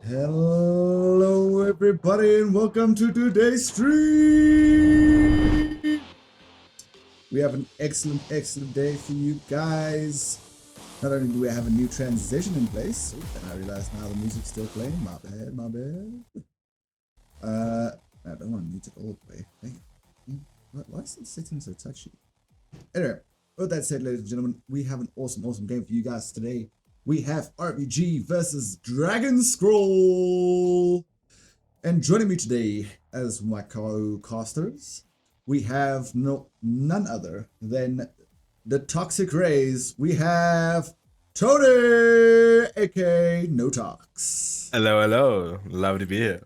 Hello, everybody, and welcome to today's stream. We have an excellent day for you guys. Not only do we have a new transition in place, and I realize now the music's still playing. My bad. I don't want to mute it all the way. Dang it. Why is the setting so touchy? Anyway, with that said, ladies and gentlemen, we have an awesome game for you guys today. We have RVG versus Dragon Scroll. And joining me today as my co-casters, we have none other than the Toxic Rays. We have Tony, aka No Tox. Hello. Love to be here.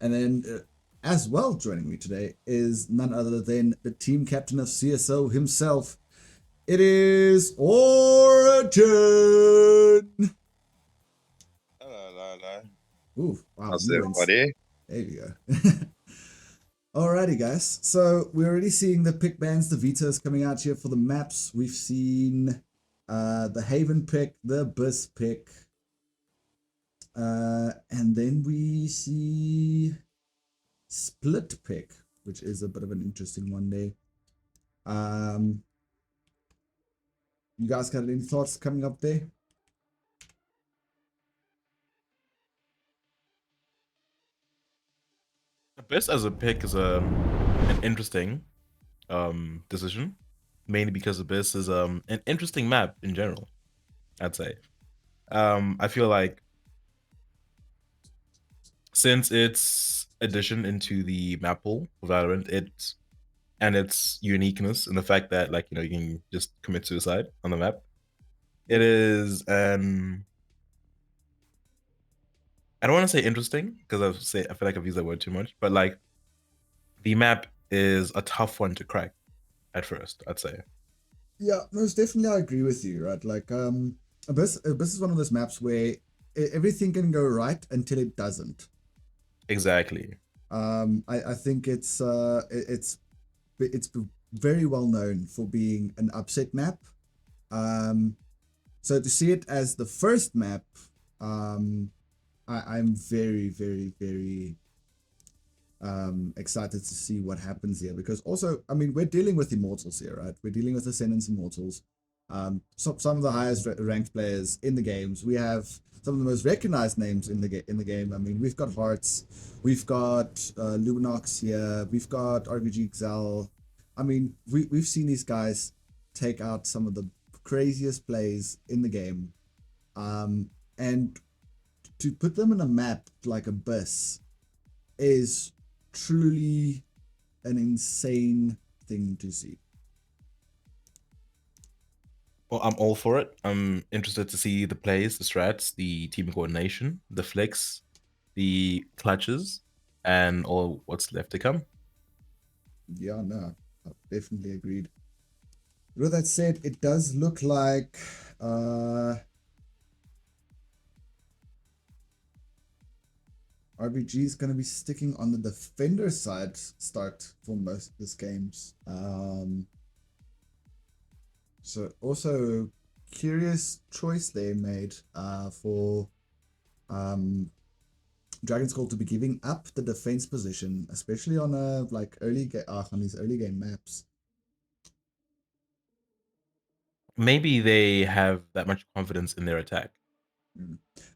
And then, as well, joining me today is none other than the team captain of CSO himself. It is Origin. Hello. Ooh, wow. How's everybody? There you go. Alrighty, guys. So we're already seeing the pick bans, the vetoes coming out here for the maps. We've seen the Haven pick, the Abyss pick. And then we see Split pick, which is a bit of an interesting one there. You guys got any thoughts coming up there? Abyss as a pick is an interesting decision, mainly because Abyss is an interesting map in general, I'd say. I feel like since its addition into the map pool of Valorant, and its uniqueness and the fact that you can just commit suicide on the map, it is an I don't want to say interesting because I feel like I've used that word too much, but like the map is a tough one to crack at first, I'd say. Yeah, most definitely I agree with you, right? Like Abyss is one of those maps where everything can go right until it doesn't. Exactly. I think it's very well known for being an upset map. So to see it as the first map, I'm very excited to see what happens here, because also, I mean, we're dealing with Immortals here, right? We're dealing with Ascendance Immortals. Some of the highest ranked players in the games. We have some of the most recognized names in the game. I mean, we've got Hearts, we've got Luminox here, we've got RVG Xel. I mean, we've seen these guys take out some of the craziest plays in the game, and to put them in a map like Abyss is truly an insane thing to see. Well, I'm all for it. I'm interested to see the plays, the strats, the team coordination, the flicks, the clutches, and all what's left to come. Yeah, no, I definitely agreed. With that said, it does look like RVG is going to be sticking on the defender side start for most of these games. So also curious choice they made for Dragon Scroll to be giving up the defense position, especially on on these early game maps. Maybe they have that much confidence in their attack.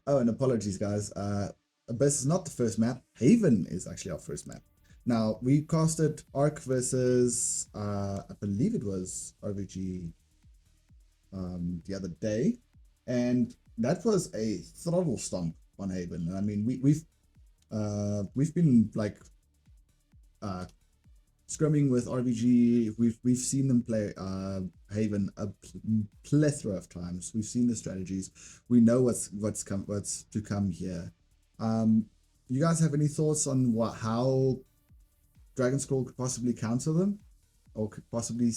Oh, and apologies, guys. Abyss is not the first map. Haven is actually our first map. Now, we casted Arc versus, I believe it was RVG the other day, and that was a throttle stomp on Haven. I mean, we've been like scrumming with RVG. We've seen them play Haven a plethora of times. We've seen the strategies. We know what's to come here. You guys have any thoughts on how Dragon Scroll could possibly counter them, or could possibly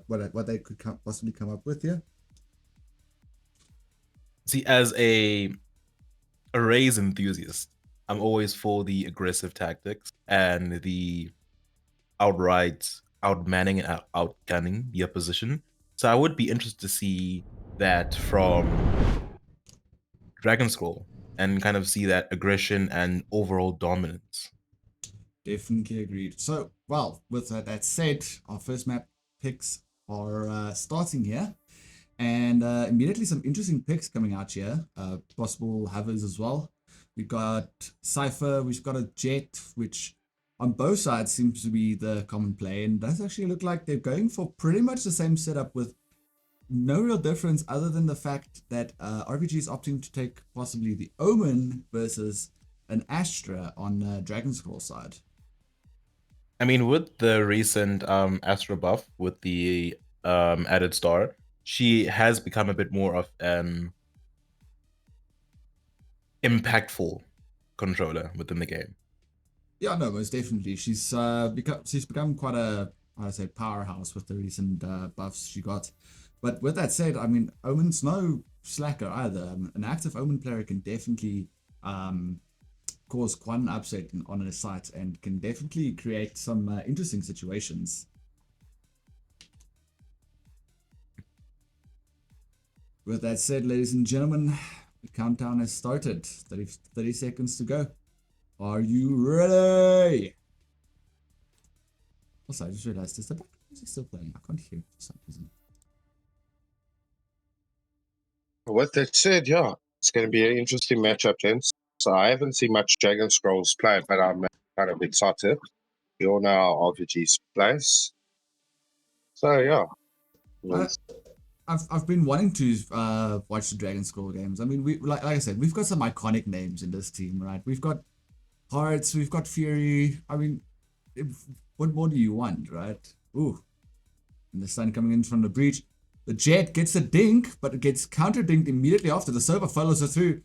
what they could possibly come up with here? See, as a Rays enthusiast, I'm always for the aggressive tactics and the outright outmanning and outgunning the opposition. So I would be interested to see that from Dragon Scroll. and kind of see that aggression and overall dominance. Definitely agreed. So, well, with that said, our first map picks are starting here. And immediately some interesting picks coming out here. Possible havers as well. We've got Cypher, we've got a Jet, which on both sides seems to be the common play. And does actually look like they're going for pretty much the same setup with no real difference other than the fact that RVG is opting to take possibly the Omen versus an Astra on Dragon Scroll side. I mean, with the recent Astra buff with the added star, she has become a bit more of an impactful controller within the game. Yeah, no, most definitely. She's become quite a, I say, powerhouse with the recent buffs she got. But with that said, I mean, Omen's no slacker either. An active Omen player can definitely cause quite an upset on a site and can definitely create some interesting situations. With that said, ladies and gentlemen, the countdown has started. 30 seconds to go. Are you ready? Also, I just realized, is the background music still playing? I can't hear it for some reason. With that said, yeah, it's going to be an interesting matchup, gents. So I haven't seen much Dragon Scrolls play, but I'm kind of excited. You all know how RVG's plays. So yeah. I've been wanting to watch the Dragon Scroll games. I mean, we like I said, we've got some iconic names in this team, right? We've got Hearts, we've got Fury. I mean, what more do you want, right? Ooh, and the sun coming in from the breach. The Jet gets a dink, but it gets counter-dinked immediately after. The Saber follows her through.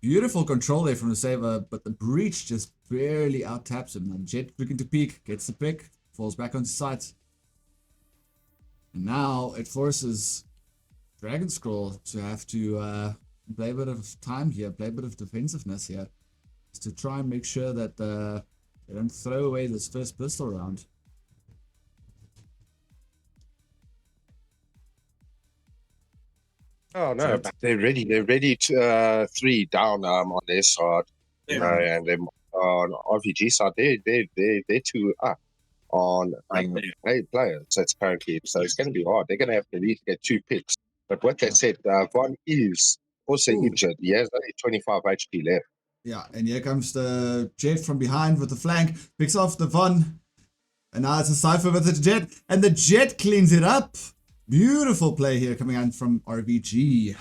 Beautiful control there from the Saber, but the breach just barely out-taps him. And Jet looking to peek, gets the pick, falls back onto sight. And now it forces Dragon Scroll to have to play a bit of time here, play a bit of defensiveness here, to try and make sure that they don't throw away this first pistol round. Oh no, but they're ready. They're ready to 3 down on their side, you know, and then on RVG side, they're 2 up on 8 players. That's currently, so it's going to be hard. They're going to have to at least get 2 picks. But what that said, Von is also injured. He has only 25 HP left. Yeah, and here comes the Jet from behind with the flank, picks off the Von, and now it's a Cypher with the Jet, and the Jet cleans it up. Beautiful play here coming out from RVG.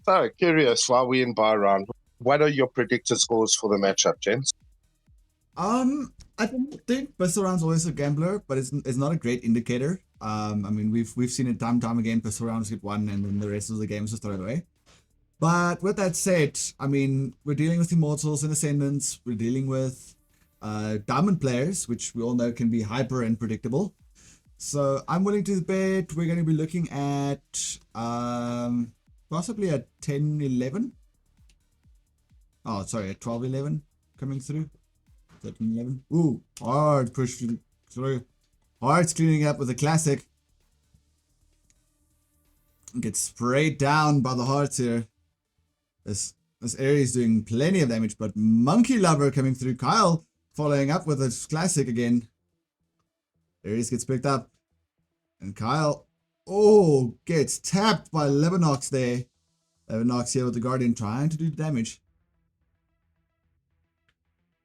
So curious, while we're in by round, what are your predicted scores for the matchup, gents? I think pistol round's always a gambler, but it's not a great indicator. I mean, we've seen it time and time again. Pistol rounds get won, and then the rest of the games just throw it away. But with that said, I mean, we're dealing with Immortals and Ascendants. We're dealing with Diamond players, which we all know can be hyper unpredictable. So I'm willing to bet we're going to be looking at possibly a 10-11. Oh, sorry, a 12-11 coming through. 13-11. Ooh, hard push through. Hard's cleaning up with a classic. Gets sprayed down by the Hearts here. This area is doing plenty of damage, but Monkey Lover coming through. Kyle following up with a classic again. Ares gets picked up. And Kyle, gets tapped by Levinox there. Levinox here with the Guardian trying to do damage.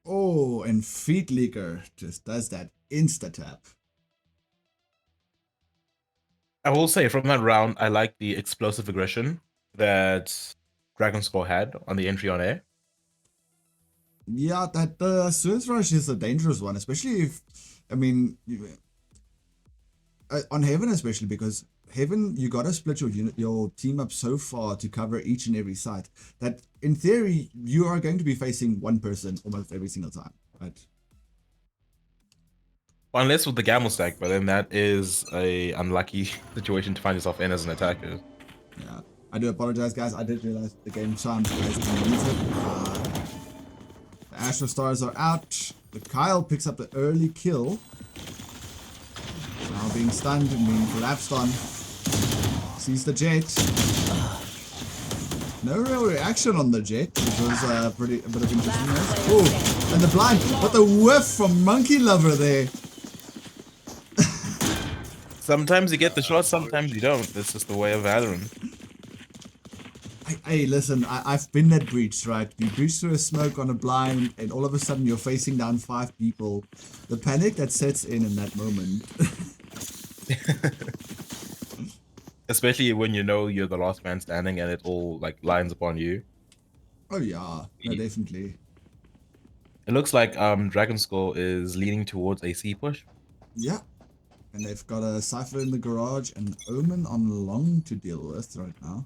Oh, and Feet Leaker just does that insta-tap. I will say from that round, I like the explosive aggression that Dragon Scroll had on the entry on air. Yeah, that Swiss Rush is a dangerous one, especially if, I mean, on Heaven especially, because Heaven, you gotta split your team up so far to cover each and every site that in theory you are going to be facing one person almost every single time, right? Well, unless with the Gamble stack, but then that is a unlucky situation to find yourself in as an attacker. Yeah, I do apologize, guys. I did realize the game sounds muted. The Astro Stars are out. The Kyle picks up the early kill. Now being stunned and being collapsed on. Sees the jet. No real reaction on the jet, which was a bit of interesting. Oh, and the blind. What the whiff from Monkey Lover there. Sometimes you get the shot, sometimes you don't. It's just the way of Valorant. Hey, listen, I've been that breach, right? You breach through a smoke on a blind, and all of a sudden you're facing down 5 people. The panic that sets in that moment. Especially when you know you're the last man standing and it all like lines upon you. Oh yeah, no, definitely. It looks like Dragon Skull is leaning towards a C push. Yeah. And they've got a Cypher in the garage and Omen on long to deal with right now.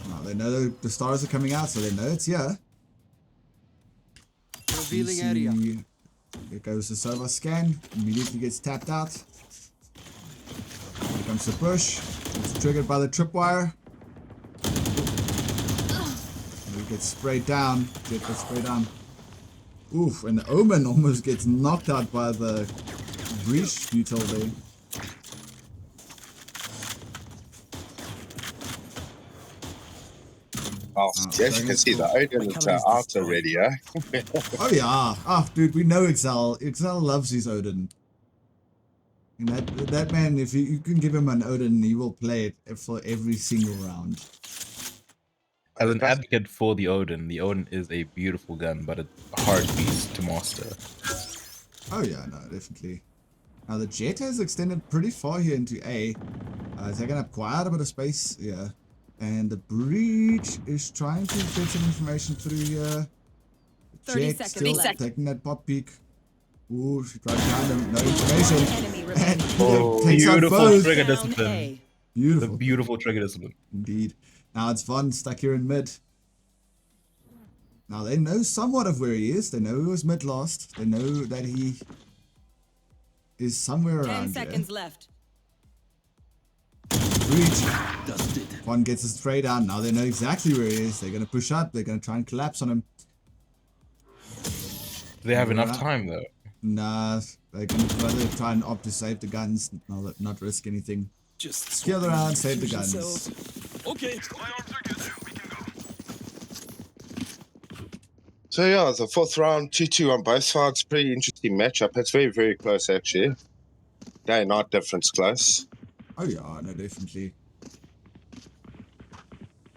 Now they know the stars are coming out, so they know it's here. Revealing area. Here goes the Sova scan. Immediately gets tapped out. Here comes the push. It's triggered by the tripwire. And he gets sprayed down. Jet gets sprayed down. Oof, and the Omen almost gets knocked out by the breach util there. Oh, yes, you can see the Odin is out already, eh? Oh yeah. Oh, dude, we know Excel. Excel loves his Odin. And that man, if you can give him an Odin, he will play it for every single round. As an advocate for the Odin is a beautiful gun, but a hard beast to master. Oh yeah, no, definitely. Now the jet has extended pretty far here into A. Taking up quite a bit of space, yeah. And the breach is trying to get some information through here. 30 Jet seconds. still taking that pop peek. Ooh, she's right behind him. No information. Enemy And remaining. takes out Beautiful both. trigger Down discipline. A. The Beautiful. beautiful trigger discipline. Indeed. Now it's Von stuck here in mid. Now they know somewhat of where he is. They know he was mid last. They know that he is somewhere 10 around seconds here. left. Breach. One gets his spray down. Now they know exactly where he is. They're going to push up. They're going to try and collapse on him. Do they have enough time though? Nah, they're going to rather try and opt to save the guns, not risk anything. Just Scale around, save the guns. Okay. So yeah, the 4th round, 2-2 on both sides. Pretty interesting matchup. It's very, very close actually. They're not difference close. Oh yeah, no, definitely.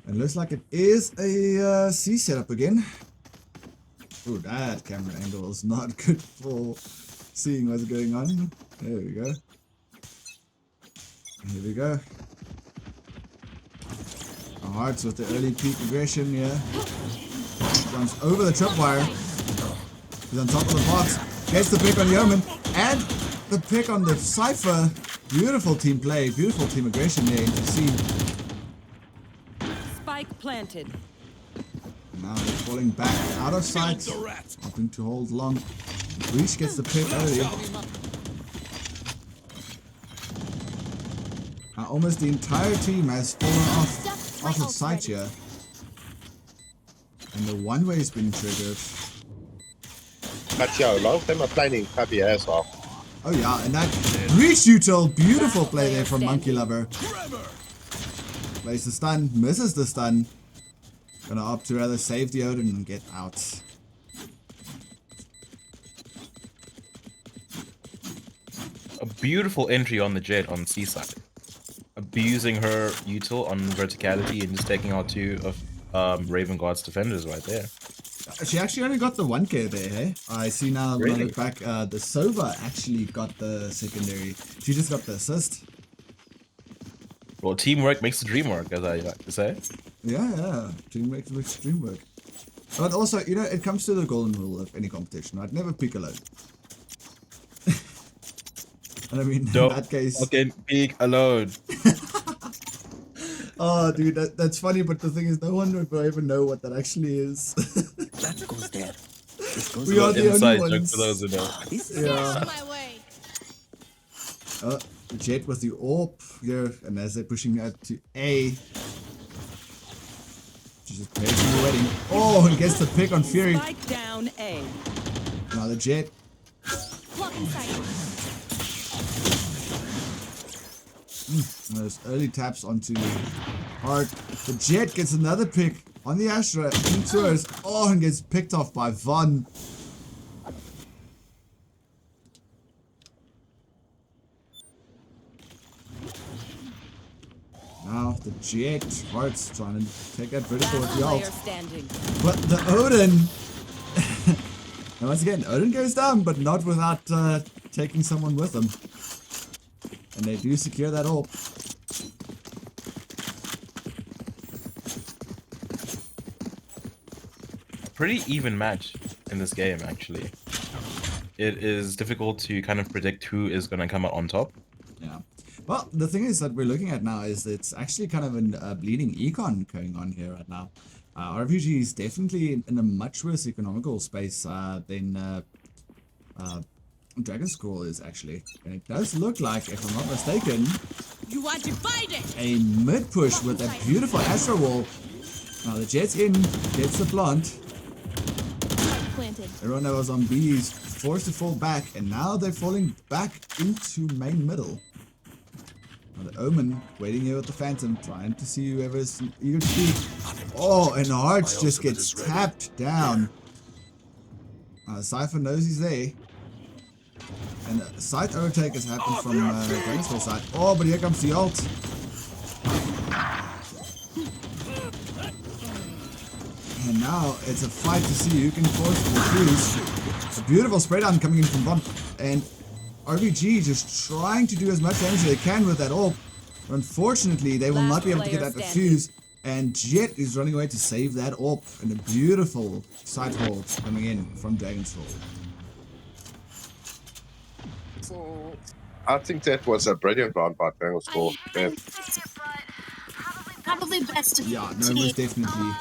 And looks like it is a C setup again. Oh, that camera angle is not good for seeing what's going on. There we go. Here we go. Hearts with the early peak aggression here. Runs over the tripwire. He's on top of the box. Gets the pick on Yeoman. And the pick on the Cypher. Beautiful team play. Beautiful team aggression there into C. Spike planted. Now they're falling back out of sight. Hoping to hold long. Breach gets the pick early. Now almost the entire team has fallen off of sight here. And the one-way has been triggered. But yeah, a lot of them are playing Cubby as well. Oh yeah, and that Breach util, beautiful play there from Monkey Lover. Plays the stun, misses the stun. Gonna opt to rather save the Odin and get out. A beautiful entry on the jet on C side. Abusing her util on verticality and just taking out 2 of Raven Guard's defenders right there. She actually only got the 1k there, hey? I see now when I Really? look back, the Sova actually got the secondary. She just got the assist. Well, teamwork makes the dream work, as I like to say. Yeah. Team makes dream work. But also, you know, it comes to the golden rule of any competition, right? Never pick alone. And I mean, Don't in that case... fucking peek alone. Oh, dude, that's funny, but the thing is, no one will ever know what that actually is. That goes there. This goes We are the Inside only joke ones. for those who know. Yeah. My way. The jet with the AWP here, and as they're pushing out to A. She's just patiently waiting. Oh, and gets the pick on Fury. Spike down A. Now the jet. Those early taps onto Hart. The Jet gets another pick on the Astra. Into us. Oh, and gets picked off by Von. Now the Jet. Hart's trying to take that vertical with Last the player ult. standing. But the Odin. And once again, Odin goes down, but not without taking someone with him. And they do secure that ult. Pretty even match in this game, actually. It is difficult to kind of predict who is going to come out on top. Yeah. Well, the thing is that we're looking at now is it's actually kind of a bleeding econ going on here right now. RVG is definitely in a much worse economical space than Dragon Scroll is actually. And it does look like, if I'm not mistaken, You are divided. a mid push with a beautiful Astro Wall. Now the Jet's in, gets the plant. Planted. Everyone that was on B is forced to fall back, and now they're falling back into main middle. Now the Omen waiting here with the Phantom, trying to see whoever's eager to speak. Oh, and Hearts just gets tapped down. Cypher knows he's there. And a side overtake has happened from Dragon's side. Oh, but here comes the ult. And now it's a fight to see who can force the defuse. A beautiful spray down coming in from Von. And RVG just trying to do as much damage as they can with that ult. But unfortunately, they will not be able to get that defuse. And Jet is running away to save that ult. And a beautiful side hold coming in from Dragon's Roll. I think that was a brilliant round by Bengals score. Yeah. Probably best of Yeah, no, most definitely.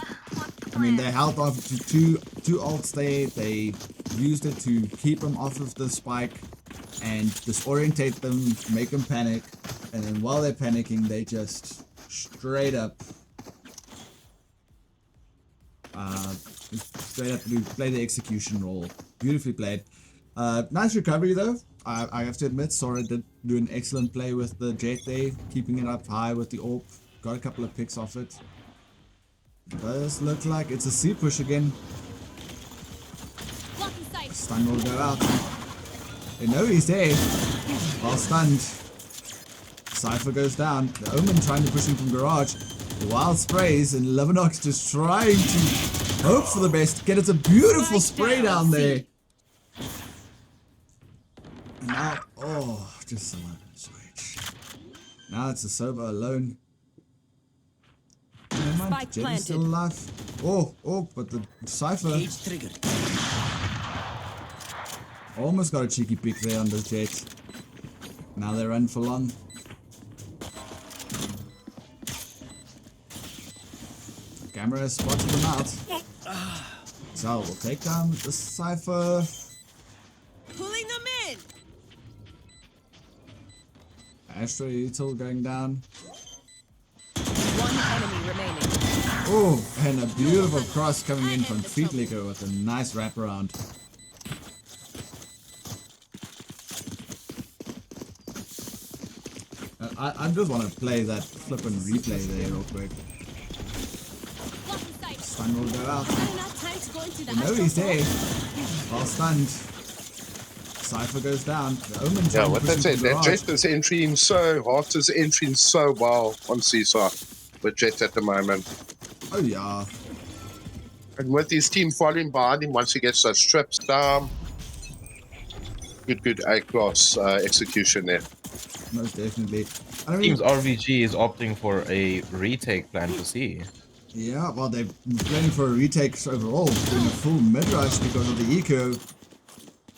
I mean, they held off to two ults there. They used it to keep them off of the spike and disorientate them, make them panic. And then while they're panicking, they just straight up play the execution role. Beautifully played. Nice recovery though. I have to admit, Sora did do an excellent play with the Jet there, keeping it up high with the AWP. Got a couple of picks off it. Does look like it's a C push again. Stun will go out. They know he's there. While stunned. Cypher goes down. The Omen trying to push him from garage. The wild sprays and Levinox just trying to hope for the best. Get it a beautiful spray down there. And now, oh, just someone switch. Now it's a Sova alone. Never mind, Spike Jet is still planted. alive. Oh, but the Cypher Cage triggered. almost got a cheeky pick there on the Jet. Now they run for long. Camera spotted them out. So we'll take down the Cypher. Pulling them in. Astro Util going down. One enemy remaining. Oh, and a beautiful cross coming in from Feetlicker with a nice wraparound. I just want to play that flip and replay there real quick. Stun will go out. You know he's there. While stunned. Cypher goes down. The Omen Yeah, trying what to they push said, into that garage. Jet is entering so hot, is entering so well on Seesaw with Jet at the moment. Oh yeah. And with his team following behind him once he gets those strips down. Good A-class execution there. Most definitely. I mean, Seems RVG is opting for a retake plan to see. yeah, well, they're planning for a retake overall, doing a full mid-rush because of the eco.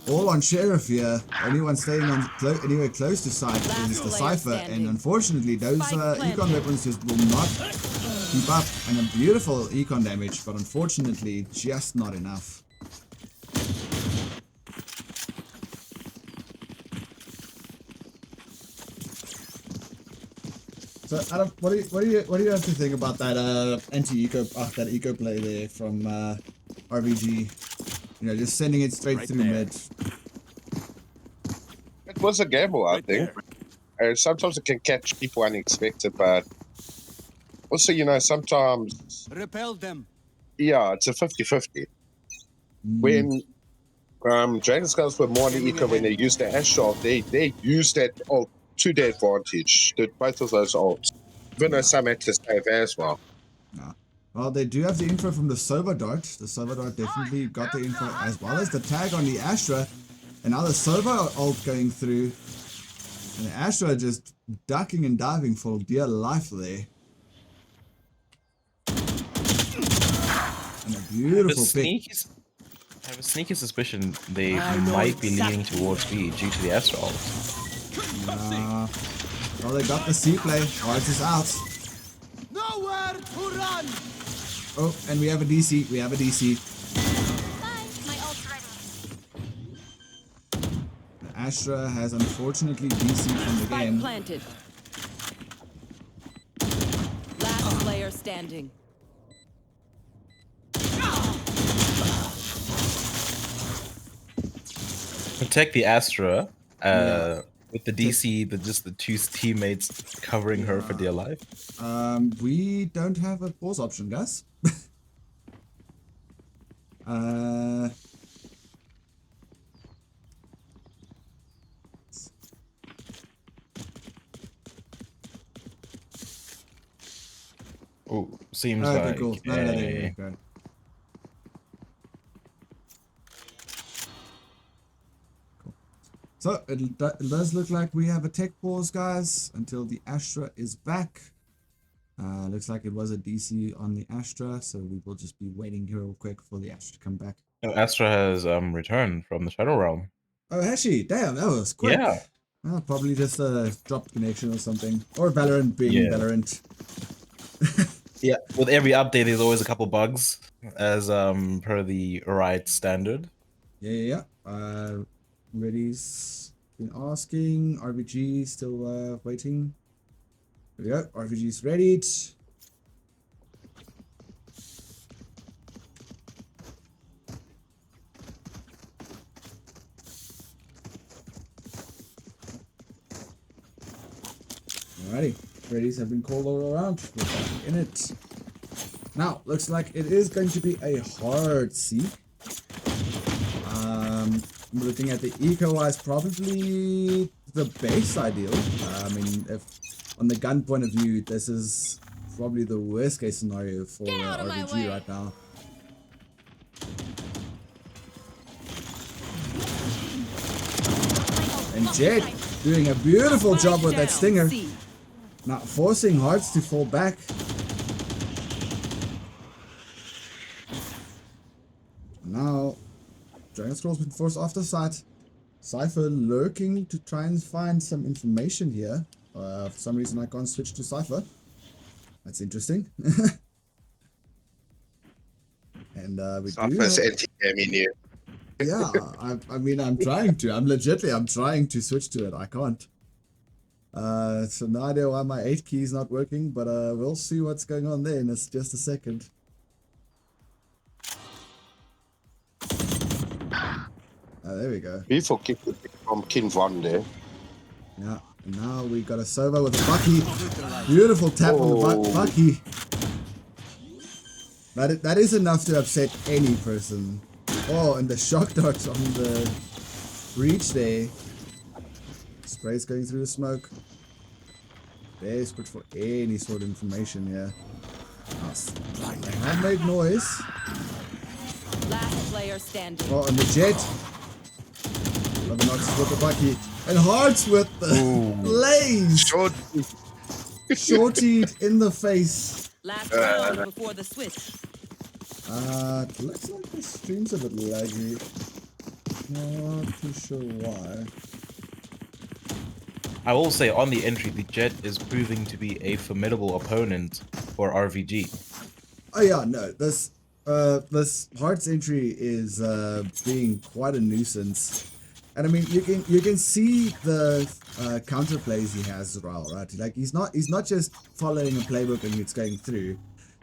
All on Sheriff here. Only one staying on anywhere close to site is the player Cypher, and standing. unfortunately, those Spike planted. econ weapons just will not keep up. And a beautiful econ damage, but unfortunately, just not enough. So, Adam, what do you have to think about that that eco play there from RVG? You know, just sending it straight Right through there. mid. It was a gamble, I Right think. there. And sometimes it can catch people unexpected, but also, sometimes, Repel them. yeah, it's a 50-50. Mm, When Dragon Scouts were more on the eco when they used the Astral, they used that ult to their advantage. Did both of those ults. Even though some had to save as well. nah. Well, they do have the info from the Sova Dart. The Sova Dart definitely got the info as well as the tag on the Astra. And now the Sova ult going through. And the Astra just ducking and diving for dear life there. And a beautiful pick. I have a sneaky suspicion they I know might be leaning exactly. towards B due to the Astra ult. Well, they got the C play. Hearts is out. Nowhere to run. Oh, and we have a DC. We have a DC. Bye. My ult's ready. The Astra has unfortunately DC from the Spike game. planted. Last player standing. Protect the Astra. Yeah. With the DC, just the two teammates covering her for dear life. We don't have a pause option, guys. Oh, seems Okay, like cool. No, there you a- go. Cool. So it does look like we have a tech pause, guys, until the Astra is back. Looks like it was a DC on the Astra, so we will just be waiting here real quick for the Astra to come back. No, Astra has returned from the Shadow Realm. Oh, actually, damn, that was quick. Yeah. Well, probably just a dropped connection or something. Or Valorant being Yeah. Valorant. Yeah, with every update, there's always a couple bugs, as per the Riot standard. Yeah. Ready's been asking. RVG still waiting. There we go. RVG's ready. Alrighty. Readies have been called all around. We're back in it. Now, looks like it is going to be a hard seek. Looking at the eco-wise, probably the base ideal. I mean, if on the gun point of view, this is probably the worst case scenario for Get out of my RVG way. right now. And Jed doing a beautiful job with that stinger. C. Now forcing Hearts to fall back. Now, Dragon Scroll's been forced off the site. Cypher lurking to try and find some information here. For some reason I can't switch to Cypher. That's interesting. And we do Cypher's have, anti-gaming here. yeah, I mean I'm trying to. I'm trying to switch to it. I can't. So no idea why my 8 key is not working, but we'll see what's going on there in just a second. There we go. Beautiful kick from Kin Von there. Yeah, and now we got a Sova with a Bucky. Beautiful tap on the Bucky. That is enough to upset any person. Oh, and the shock dart on the breach there. Spray's going through the smoke. Desperate for any sort of information here. They have made noise. Last player standing. Oh, and the Jet. Lovenox with the Bucky. And Hearts with the blaze. Shortied in the face. Last round before the switch. It looks like the stream's a bit laggy. Not too sure why. I will say on the entry, the Jet is proving to be a formidable opponent for RVG. Oh yeah, no, this Hearts entry is being quite a nuisance. And I mean, you can see the counter plays he has as well, right? Like he's not just following a playbook and it's going through.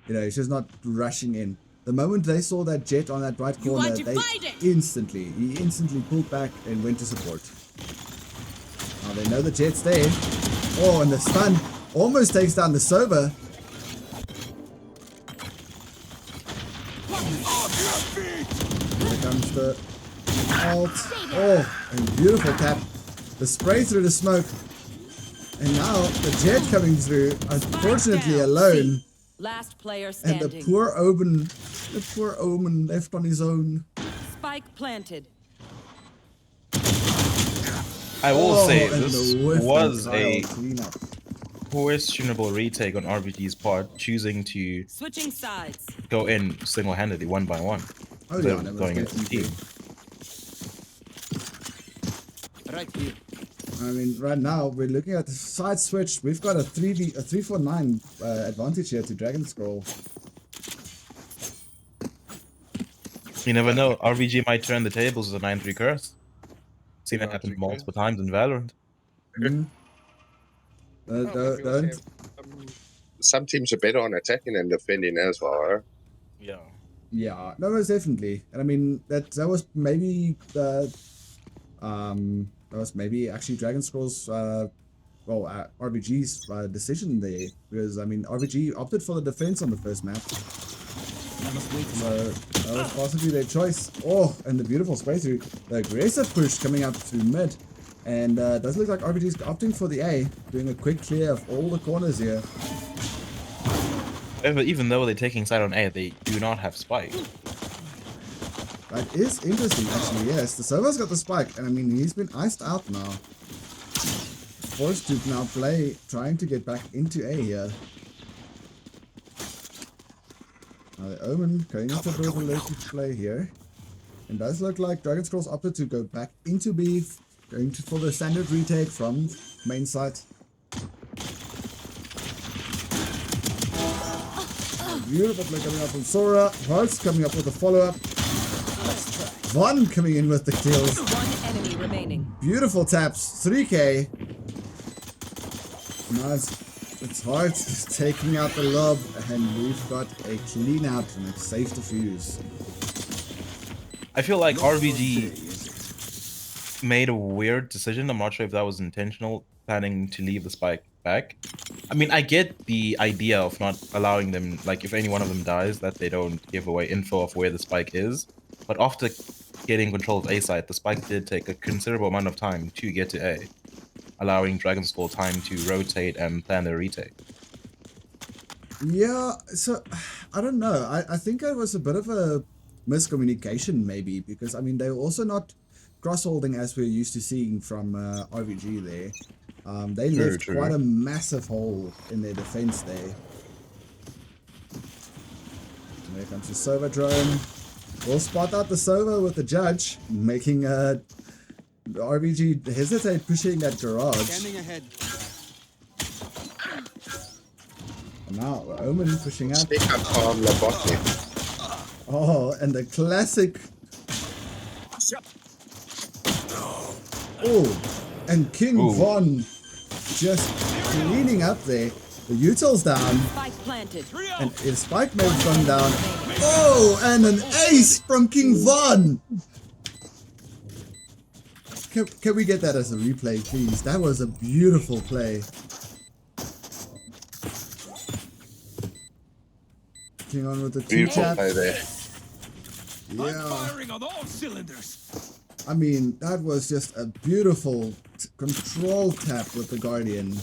You know, he's just not rushing in. The moment they saw that Jet on that right corner, he instantly pulled back and went to support. Now they know the Jet's there. Oh, and the stun almost takes down the Sova. Here comes the ult. Oh, and beautiful tap. The spray through the smoke. And now the Jet coming through, unfortunately down. alone. Last player And standing. the poor Omen left on his own. Spike planted. I will Oh, say and this the whiff was and a Kyle cleanup. questionable retake on RVG's part, choosing to Switching sides. go in single-handedly, one by one, Oh instead yeah, of that was going as a definitely. team. Right here. I mean, right now we're looking at the side switch. We've got a 349 advantage here to Dragon Scroll. You never know. RVG might turn the tables with a 9-3 curse. Seen it 9-3 happen curse. multiple times in Valorant. Hmm. Oh, but we also Don't. have, some teams are better on attacking than defending as well. Huh? Yeah. Yeah, no, most definitely. And I mean that was maybe the that was maybe actually Dragon Scroll's RBG's decision there, because I mean RBG opted for the defense on the first map, I must wait. so that was possibly their choice. Oh, and the beautiful spray through, the aggressive push coming up through mid, and does look like RBG's opting for the A, doing a quick clear of all the corners here. Even though they're taking side on A, they do not have Spike. That is interesting, actually. Yes, the Sova's got the spike, and I mean he's been iced out now. Forced to now play, trying to get back into A here. Now the Omen going into a bit of a low-key play here. And does look like Dragon Scrolls opted to go back into B, going for the standard retake from main site. Beautiful play coming up from Sora. Hearts coming up with a follow-up. Von coming in with the kills. One enemy remaining. Beautiful taps. 3k. Now it's hard taking out the lob, and we've got a clean out and a safe defuse. I feel like RVG made a weird decision. I'm not sure if that was intentional, planning to leave the Spike back. I mean, I get the idea of not allowing them, like if any one of them dies, that they don't give away info of where the Spike is. But after getting control of A side, the Spike did take a considerable amount of time to get to A, allowing Dragon Skull time to rotate and plan their retake. Yeah, so I don't know. I think it was a bit of a miscommunication maybe, because I mean they were also not cross-holding as we're used to seeing from RVG there. They left quite a massive hole in their defense there. And there comes the Sova drone. We'll spot out the Sova with the judge, making RVG hesitate pushing that garage. Scanning ahead. And now Omen pushing out. Speak up from Lobotti. Oh, and the classic. Oh, and King Von just cleaning up there. The util's down, Spike planted. and if Spike moves gone down. Oh, and an ace from King Von. Can we get that as a replay, please? That was a beautiful play. King on with the two Beautiful tap. play there. Yeah. Firing on all cylinders. I mean, that was just a beautiful control tap with the Guardian.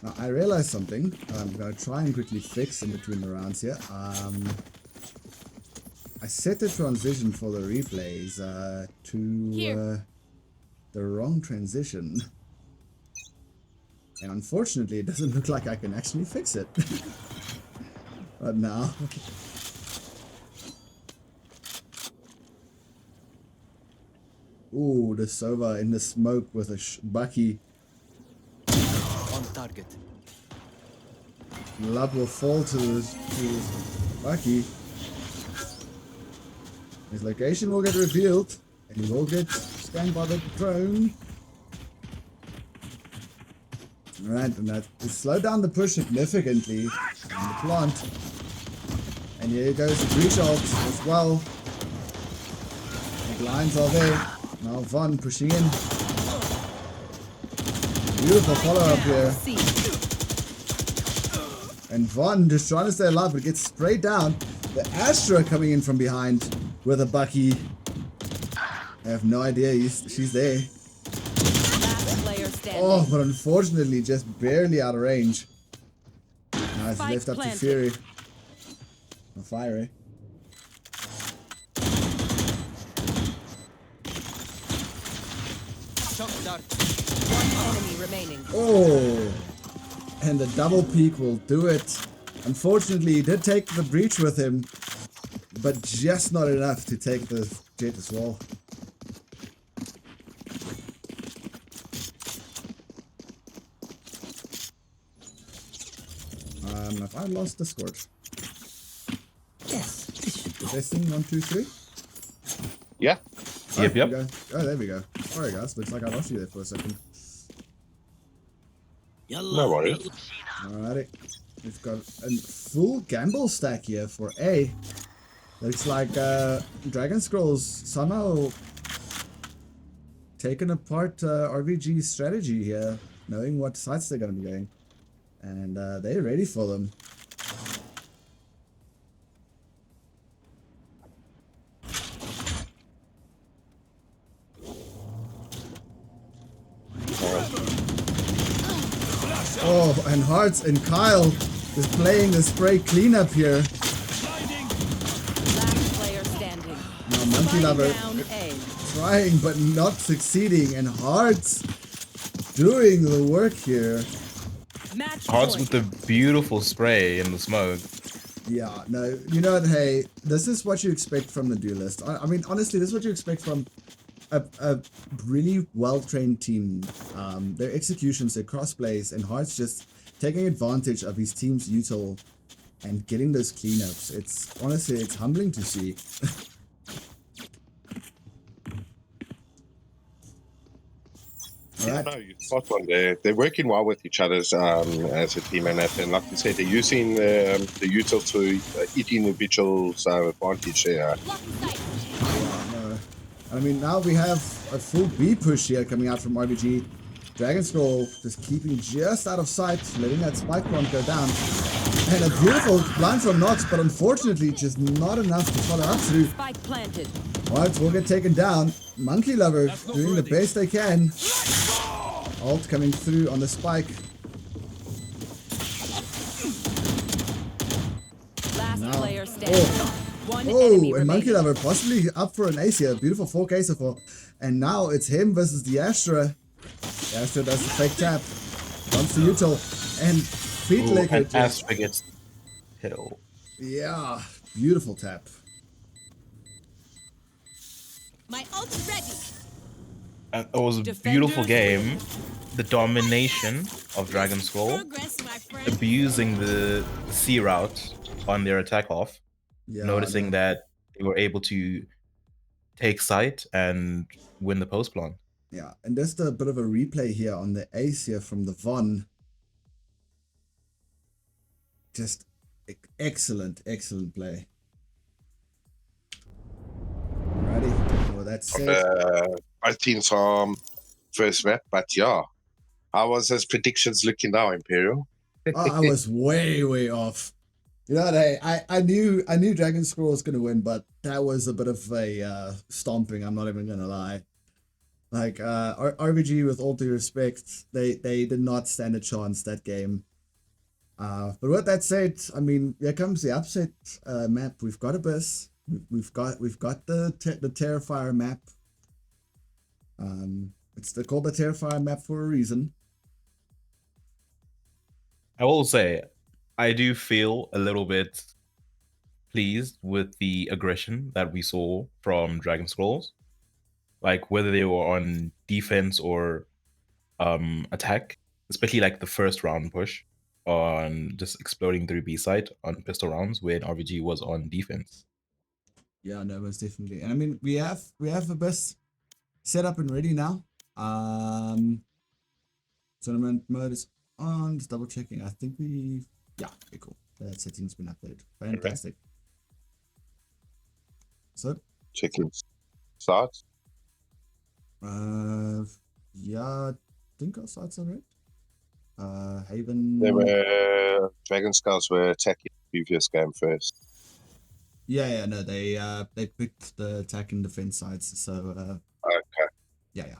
Now, I realized something I'm going to try and quickly fix in between the rounds here. I set the transition for the replays to the wrong transition. And unfortunately, it doesn't look like I can actually fix it. But now. Ooh, the Sova in the smoke with a Bucky. On target. Lab will fall to Bucky. His location will get revealed, and he will get scanned by the drone. Right, and that slowed down the push significantly on the plant. And here goes the breach ult as well. The lines are there. Now Von pushing in. Beautiful follow-up here. C. And Von just trying to stay alive, but gets sprayed down. The Astra coming in from behind with a Bucky. I have no idea she's there. Last player standing. Oh, but unfortunately just barely out of range. Now it's Spike left up to planted. Fury. Or Fiery. Shock dart. One enemy remaining. Oh! And the double peak will do it. Unfortunately, he did take the breach with him, but just not enough to take the jet as well. Have I lost Discord? Yes, this should do. Testing 1, 2, 3. Yeah. Yep, There yep. we go. Oh, there we go. Sorry, guys. Looks like I lost you there for a second. No worries. Alrighty. We've got a full gamble stack here for A. Looks like Dragon Scrolls somehow taken apart RVG's strategy here, knowing what sites they're going to be going. And they're ready for them. Oh, and Hearts and Kyle is playing the spray cleanup here. Last player standing. Now Monkey Spike Lover down A. trying but not succeeding, and Hearts doing the work here. Match Hearts point. with the beautiful spray in the smoke. Yeah, no, you know what, hey, this is what you expect from the duelist. I mean, honestly, this is what you expect from a really well-trained team. Their executions, their crossplays, and Hearts just taking advantage of his team's util and getting those cleanups. It's honestly, it's humbling to see. Yeah, Alright. no, you're spot on there. They're working well with each other as a team, and like you said, they're using the util to each individual's advantage there. No. I mean, now we have a full B push here coming out from RVG. Dragon Scroll just keeping just out of sight, letting that spike bomb go down. And a beautiful blind from Nox, but unfortunately just not enough to follow up through. Spike planted. Hearts will get taken down. Monkey Lover doing the best they can. Ult coming through on the spike. Last Now. player standing. Oh. One enemy Oh, and remaining. Monkey Lover possibly up for an ace here. Beautiful 4K so far. And now it's him versus the Astra. The Astra does the fake tap. Comes to util. And feet Ooh, lick and it. Astra gets kill. Yeah, beautiful tap. My ult's ready. And it was a Defenders beautiful game. The domination of Dragon Scroll, Progress, my friend. abusing the C route on their attack off, Yeah, noticing no. that they were able to take sight and win the post plant. Yeah, and just a bit of a replay here on the ace here from the Von. Just excellent, excellent play. Alrighty, well that's On it. both teams first map, but yeah, how was his predictions looking now, Imperial? Oh, I was way, way off. You know what, hey, I knew Dragon Scroll was gonna win, but that was a bit of a stomping, I'm not even gonna lie. Like RVG, with all due respect, they did not stand a chance that game. But with that said, I mean, here comes the upset map. We've got Abyss. We've got the Terrifier map. It's called the Terrifier map for a reason. I will say, I do feel a little bit pleased with the aggression that we saw from Dragon Scrolls. Like whether they were on defense or attack, especially like the first round push on just exploding through B site on pistol rounds when RVG was on defense. Yeah, no, most definitely. And I mean, we have Abyss set up and ready now. Tournament mode is on. Just double checking. I think we. Yeah, okay, cool. That setting's been updated. Fantastic. So, Checking starts. yeah, I think our sites are right. Haven. They were Dragon Skulls were attacking the previous game first. Yeah, no, they picked the attack and defense sides. So, Okay. yeah.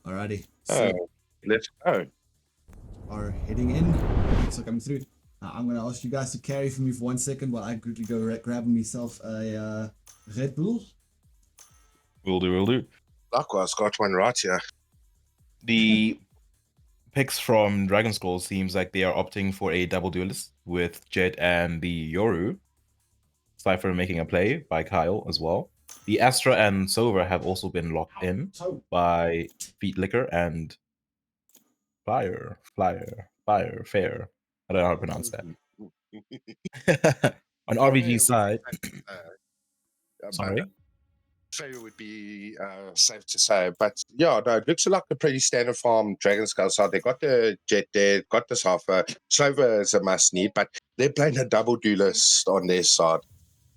Alrighty. So, Let's go. are heading in. Thanks for coming through. I'm going to ask you guys to carry for me for 1 second while I quickly go grab myself a Red Bull. Will do. Likewise, got one right here. The picks from Dragon Scroll seems like they are opting for a double duelist with Jet and the Yoru. Cypher making a play by Kyle as well. The Astra and Sova have also been locked in by Feet Liquor and Fair. I don't know how to pronounce that. On RVG side, sorry. Fair would be safe to say, but yeah, no, it looks like a pretty standard farm Dragon Skull side. They got the Jet there, got the Cypher. Sova is a must need, but they're playing a double duelist on their side.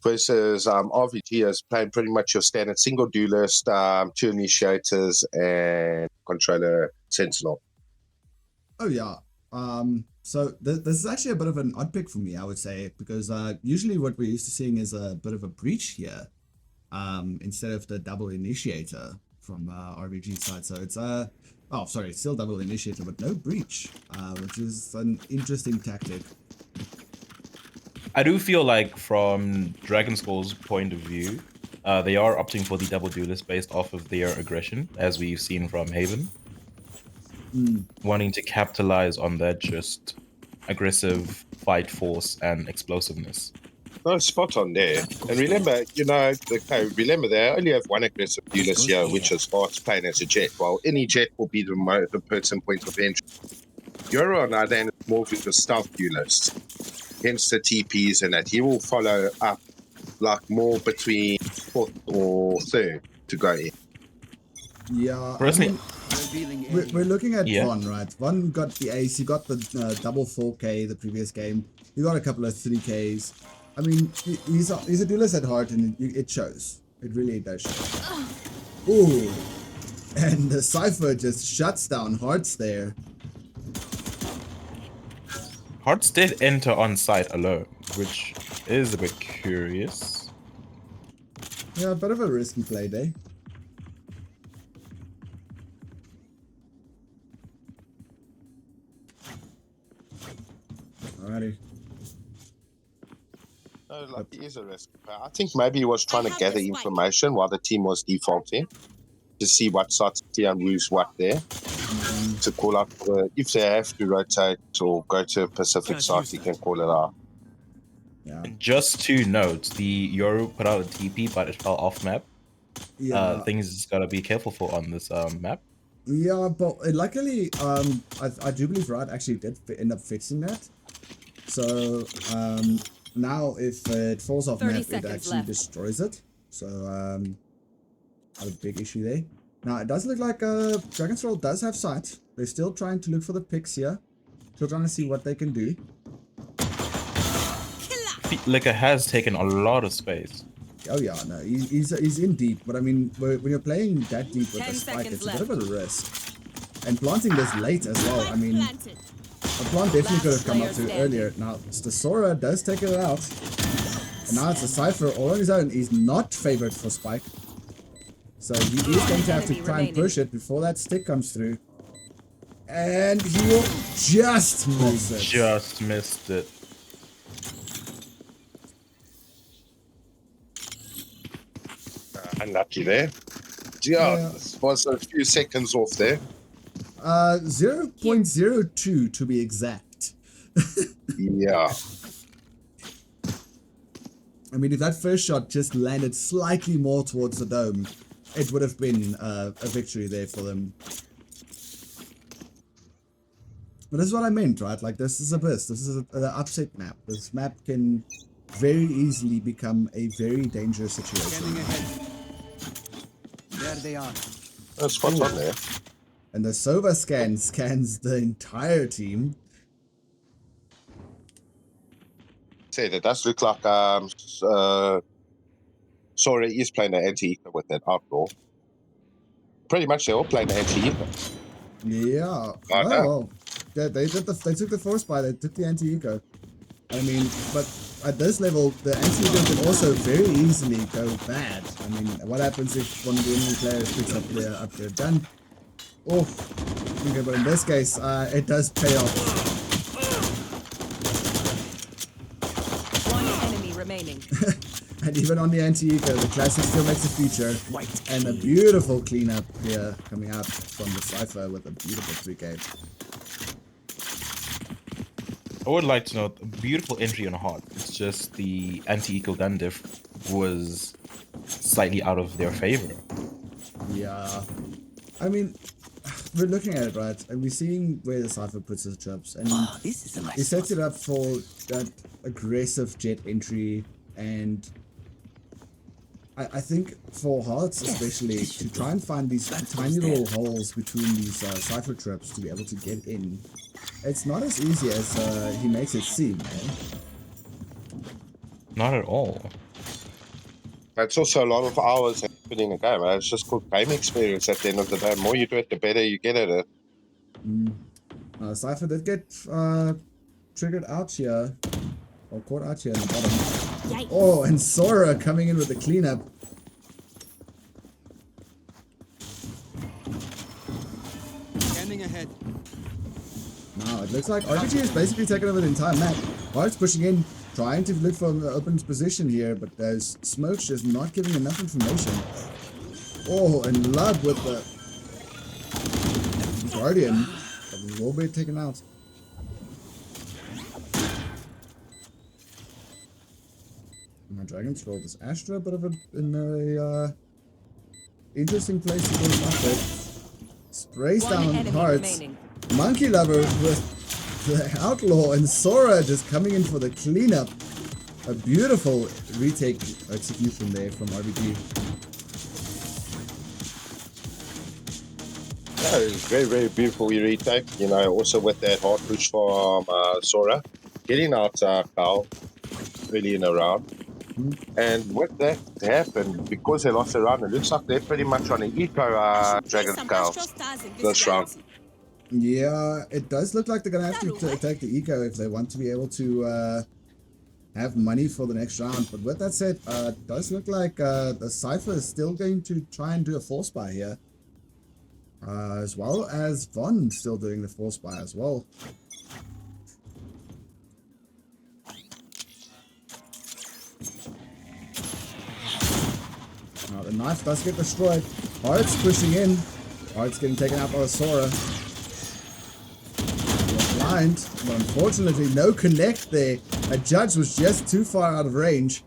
Versus RVG is playing pretty much your standard single duelist, 2 initiators and controller sentinel. Oh, yeah. So this is actually a bit of an odd pick for me, I would say, because usually what we're used to seeing is a bit of a breach here, instead of the double initiator from RVG side. So it's it's still double initiator, but no breach, which is an interesting tactic. I do feel like from Dragon Skull's point of view, they are opting for the double duelist based off of their aggression, as we've seen from Haven. Wanting to capitalize on that just aggressive fight force and explosiveness. No, spot on there. And remember, they only have one aggressive duelist here, which is Sparks playing as a Jet. Well, any Jet will be the person point of entry. Euro, on the other hand, is more of a stealth duelist. Hence the TPs and that. He will follow up like more between 4th or 3rd to go in. Yeah, Personally, we're looking at Yeah. Von, right? Von got the ace. He got the double 4K the previous game. He got a couple of 3Ks. I mean, he's a duelist at heart, and it shows. It really does show. Ooh, and the Cypher just shuts down Hearts there. Hearts did enter on site alone, which is a bit curious. Yeah, a bit of a risky play day. Alrighty. No, like he is a risk. I think maybe he was trying to have gather the spike. information while the team was defaulting to see what sides and moves what there to call out if they have to rotate or go to a Pacific Can't side, use you that. can call it out. Yeah. Just to note, the Yoru put out a TP, but it fell off map. Yeah. Things gotta be careful for on this map. Yeah, but luckily, I do believe Riot actually did end up fixing that. So now if it falls off 30 map, it seconds actually left. destroys it. So not a big issue there. Now it does look like Dragon's Roll does have sight. They're still trying to look for the picks here. Still trying to see what they can do. Feet Liquor has taken a lot of space. Oh yeah, no, he's in deep. But I mean, when you're playing that deep with 10 a spike, seconds it's a bit of left. a risk. And planting this late as well. I mean, Planted. a plant definitely could have come up Last to player earlier. Now, the Sora does take it out. And now it's a Cypher all on his own. He's not favored for Spike. So he is going to have to try and push it before that stick comes through. And he will just miss it. Just missed it. Unlucky there. Yeah, this was a few seconds off there. 0.02 to be exact. Yeah. I mean, if that first shot just landed slightly more towards the dome, it would have been a victory there for them. But this is what I meant, right? Like, this is Abyss. This is an upset map. This map can very easily become a very dangerous situation. Scanning ahead. There they are. That's spot on there. And the Sova scans the entire team. Said it does look like Sora is playing an anti-eco with that outlaw. Pretty much they're all playing anti-eco. Yeah. Oh, Oh, no. well. Yeah, they took the force buy, they took the anti-eco. I mean, but at this level, the anti-eco can also very easily go bad. I mean, what happens if one of the enemy players picks up their gun? Oh, okay, but in this case, it does pay off. One enemy remaining. And even on the anti-eco, the classic still makes a feature. And a beautiful cleanup here coming out from the Cypher with a beautiful 3K. I would like to note a beautiful entry on Heart. It's just the anti-eco gun diff was slightly out of their favor. Yeah. I mean, we're looking at it, right? And we're seeing where the Cypher puts his traps. And This is a he nice sets it up for that aggressive jet entry. And I think for Hearts especially, to try and find these tiny little holes between these Cypher traps to be able to get in, it's not as easy as he makes it seem, man. Not at all. It's also a lot of hours in a game. It's just called game experience at the end of the day. The more you do it, the better you get at it. Cypher did get triggered out here, or caught out here in the bottom. Yikes. Oh, and Sora coming in with the cleanup. Scanning ahead. Now, it looks like RVG is basically taking over the entire map. Hearts pushing in, trying to look for an open position here, but there's Smoke's just not giving enough information. Oh, and Love with the Guardian. But he will be taken out. Now, Dragon Scroll is Astra, a bit of a interesting place to go after. Sprays One down enemy Hearts. remaining. Monkey Lover with the Outlaw and Sora just coming in for the cleanup. A beautiful retake execution there from RVG. Yeah, it's very, very beautiful retake. You know, also with that hard push from Sora, getting out Carl really in a round. And with that happened, because they lost the round, it looks like they're pretty much on an eco Dragon Some Scale astral stars in this round. visibility. Yeah, it does look like they're going to have to take the eco if they want to be able to have money for the next round. But with that said, it does look like the Cypher is still going to try and do a force buy here. As well as Von still doing the force buy as well. Now the knife does get destroyed. Hearts pushing in. Hearts getting taken out by the Sora. Blind, but unfortunately no connect there. A Judge was just too far out of range.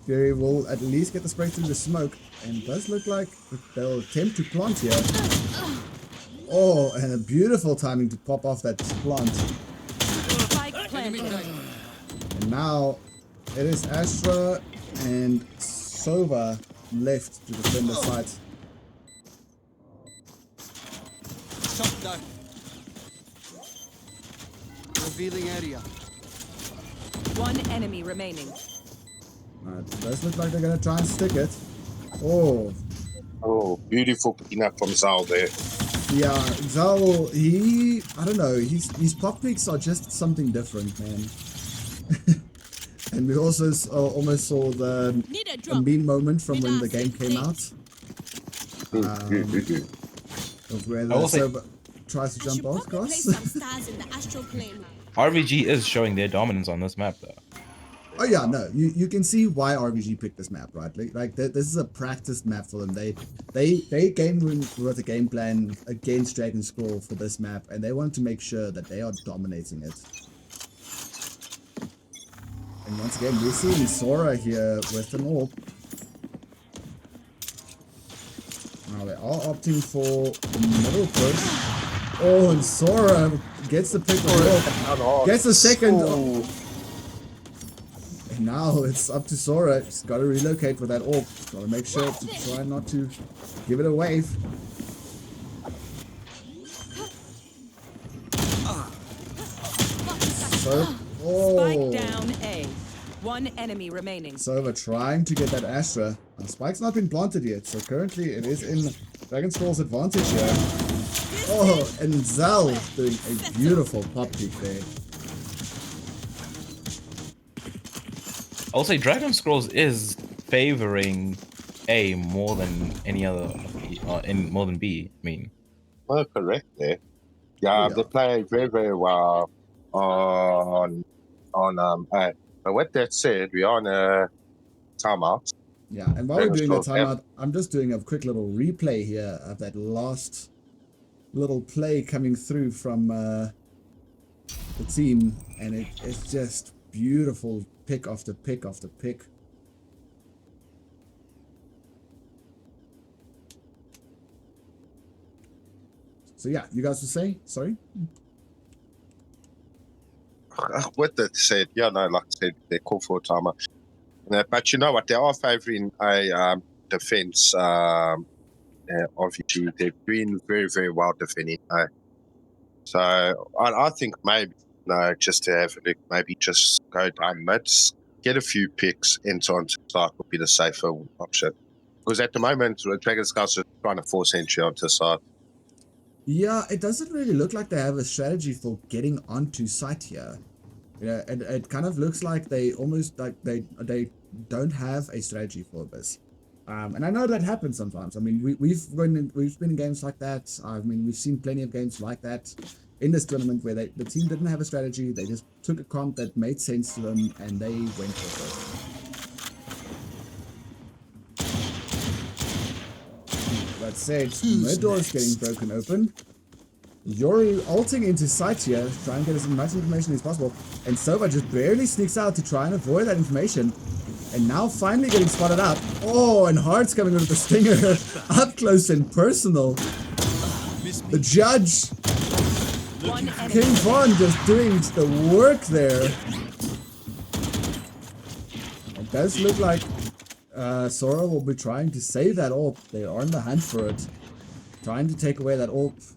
Fury will at least get the spray through the smoke. And it does look like they'll attempt to plant here. Oh, and a beautiful timing to pop off that plant. Spike planted. And now it is Astra and Sova left to defend the site. Shot down. Revealing area. One enemy remaining. It does look like they're going to try and stick it. Oh, Oh, beautiful cleanup from Zal there. yeah, Zal, I don't know, his pop picks are just something different, man. And we also almost saw the Need a drop. mean moment from when the game came out. Of where the I will say- server tries to I jump should off, probably cross. place some stars in the astral plane. RVG is showing their dominance on this map, though. Oh yeah, no, you can see why RVG picked this map, right? Like this is a practiced map for them. They came with a game plan against Dragon Scroll for this map, and they want to make sure that they are dominating it. And once again, we're seeing Sora here with an orb. Now they are opting for middle push. Oh, and Sora gets the pick of the orb. Gets the second. Oh. And now it's up to Sora. He's got to relocate for that orb. Got to make sure to try not to give it away. So, Spike down A. One enemy remaining. So we're trying to get that Astra. Spike's not been planted yet, so currently it is in Dragon Skull's advantage here. Oh, and Zal doing a beautiful pop peek there. I'll say Dragon Scrolls is favoring A more than any other, more than B. I mean, Well, correct there. Yeah, Yeah. they play very, very well on A. But with that said, we are on a timeout. Yeah, and while we're doing that timeout, I'm just doing a quick little replay here of that last little play coming through from the team, and it's just beautiful pick after pick after pick. So yeah, you guys were saying? Sorry? With that said, yeah, no, like I said, they call for a timer. But you know what? They are favoring a defense RVG. They've been very, very well defending. So I think maybe, just to have a look, maybe just go down mids, get a few picks, into onto side would be the safer option. Because at the moment, Dragon Scouts are trying to force entry onto side. Yeah, it doesn't really look like they have a strategy for getting onto site here. You know, it kind of looks like they almost like they don't have a strategy for this. And I know that happens sometimes. I mean, we've been in games like that. I mean, we've seen plenty of games like that in this tournament where the team didn't have a strategy. They just took a comp that made sense to them and they went for it. That said, mid door is getting broken open. Yori ulting into sight here, trying to get as much information as possible. And Sova just barely sneaks out to try and avoid that information. And now finally getting spotted out. Oh, and Heart's coming with the stinger up close and personal. The judge, King Von, just doing the work there. It does look like Sora will be trying to save that AWP. They are on the hunt for it. Trying to take away that AWP.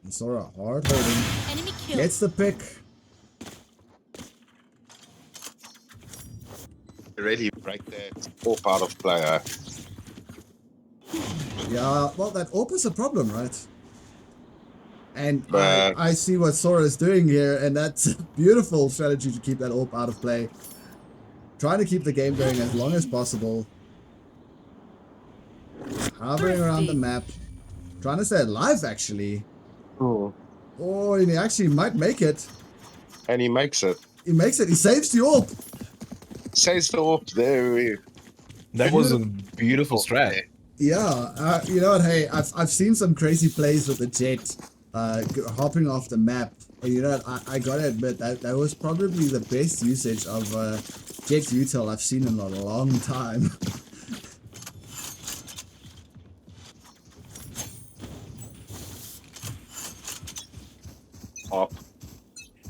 And Sora hard holding. Gets the pick. Already break that AWP out of player. Yeah, well, that AWP is a problem, right? And I see what Sora is doing here, and that's a beautiful strategy to keep that AWP out of play. Trying to keep the game going as long as possible. Hovering around the map. Trying to stay alive, actually. Oh, and he actually might make it. and he makes it. He makes it. He saves the AWP. Says the AWP there. that was a beautiful strat. Yeah, you know what? Hey, I've seen some crazy plays with the Jet, hopping off the map. And you know what? I gotta admit that was probably the best usage of Jet's util I've seen in a long time.